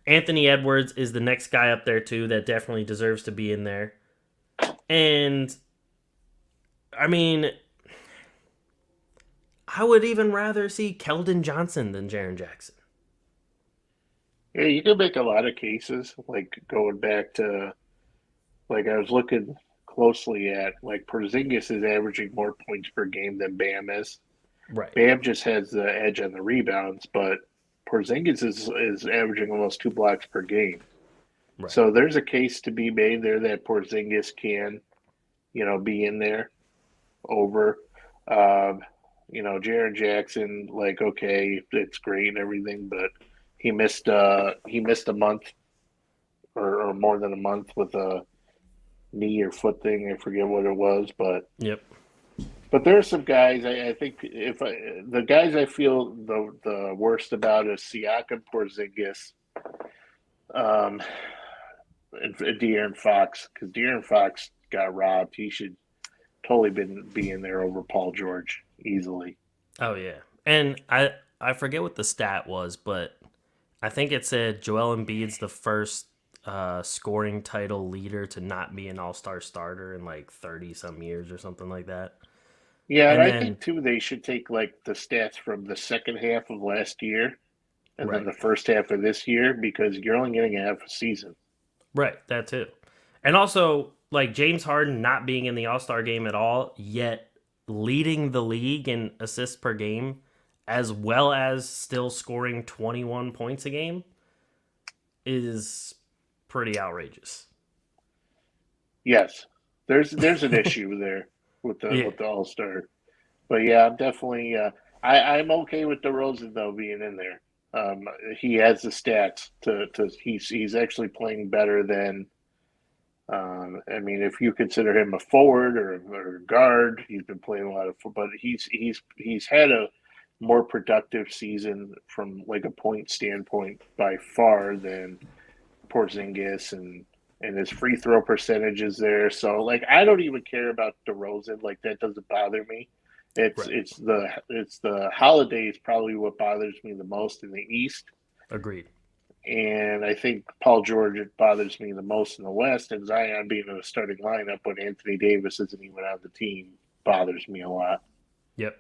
Anthony Edwards is the next guy up there, too, that definitely deserves to be in there. And, I mean, I would even rather see Keldon Johnson than Jaren Jackson. Yeah, you can make a lot of cases, like going back to, like I was looking closely at, like Porzingis is averaging more points per game than Bam is. Right. Bam just has the edge on the rebounds, but Porzingis is averaging almost 2 blocks per game. Right. So there's a case to be made there that Porzingis can, be in there over, Jaren Jackson. Like, okay, it's great and everything, but he missed a month or more than a month with a knee or foot thing. I forget what it was, but yep. But there are some guys I think the guys I feel the worst about is Siakam, Porzingis, and De'Aaron Fox, because De'Aaron Fox got robbed. He should totally be in there over Paul George easily. Oh yeah, and I forget what the stat was, but I think it said Joel Embiid's the first scoring title leader to not be an all-star starter in like 30-some years or something like that. Yeah, and I think, too, they should take, like, the stats from the second half of last year and then the first half of this year, because you're only getting a half a season. Right, that too. And also, like, James Harden not being in the All-Star game at all, yet leading the league in assists per game, as well as still scoring 21 points a game, is pretty outrageous. Yes, there's an issue there with the All-Star. But yeah, I'm definitely I'm okay with DeRozan though being in there. He has the stats he's actually playing better than I mean, if you consider him a forward or a guard, he's been playing a lot of football, but he's had a more productive season from like a point standpoint by far than Porzingis, and his free throw percentage is there. So like, I don't even care about DeRozan. Like, that doesn't bother me. It's the holidays probably what bothers me the most in the East. Agreed. And I think Paul George bothers me the most in the West, and Zion being in the starting lineup when Anthony Davis isn't even on the team bothers me a lot. Yep.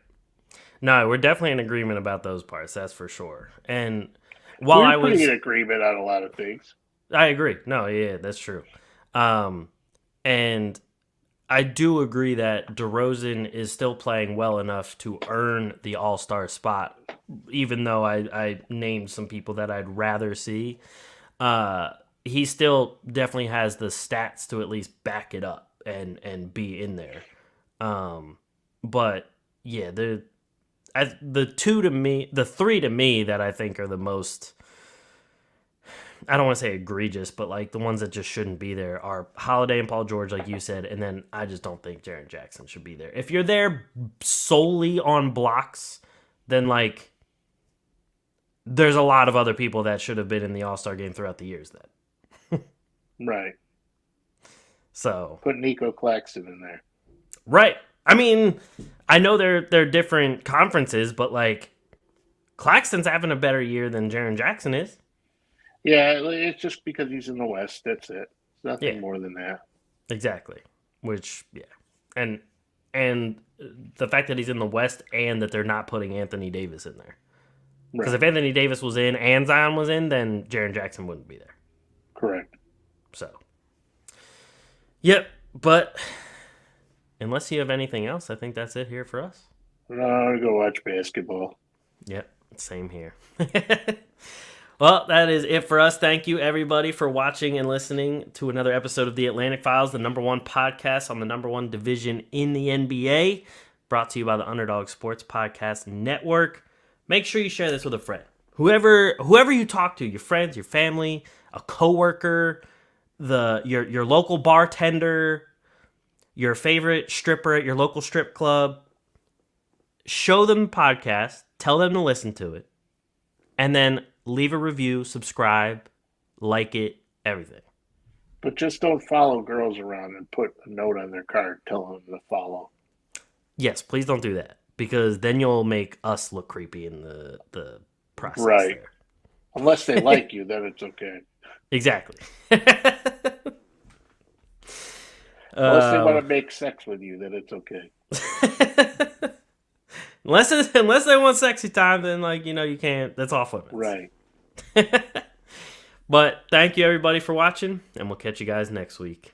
No, we're definitely in agreement about those parts. That's for sure. And while we're pretty in agreement on a lot of things. I agree. No, yeah, that's true. And I do agree that DeRozan is still playing well enough to earn the All-Star spot, even though I named some people that I'd rather see. He still definitely has the stats to at least back it up and be in there. But yeah, the three to me that I think are the most I don't want to say egregious, but like the ones that just shouldn't be there are Holiday and Paul George, like you said, and then I just don't think Jaren Jackson should be there. If you're there solely on blocks, then like there's a lot of other people that should have been in the All-Star game throughout the years then. Right. So put Nico Claxton in there. Right. I mean, I know they're different conferences, but like Claxton's having a better year than Jaren Jackson is. Yeah, it's just because he's in the West. That's it. It's nothing more than that. Exactly. Which, yeah. And the fact that he's in the West and that they're not putting Anthony Davis in there. Because if Anthony Davis was in and Zion was in, then Jaren Jackson wouldn't be there. Correct. So. Yep. But unless you have anything else, I think that's it here for us. No, I'm going to go watch basketball. Yep. Same here. Well, that is it for us. Thank you, everybody, for watching and listening to another episode of The Atlantic Files, the #1 podcast on the #1 division in the NBA, brought to you by the Underdog Sports Podcast Network. Make sure you share this with a friend. Whoever you talk to, your friends, your family, a coworker, your local bartender, your favorite stripper at your local strip club. Show them the podcast, tell them to listen to it, and then leave a review, subscribe, like it, everything. But just don't follow girls around and put a note on their card telling them to follow. Yes, please don't do that, because then you'll make us look creepy in the process. Right. There. Unless they like you, then it's okay. Exactly. Unless they want to make sex with you, then it's okay. Unless they want sexy time, then you can't. That's off limits. Right. But thank you everybody for watching, and we'll catch you guys next week.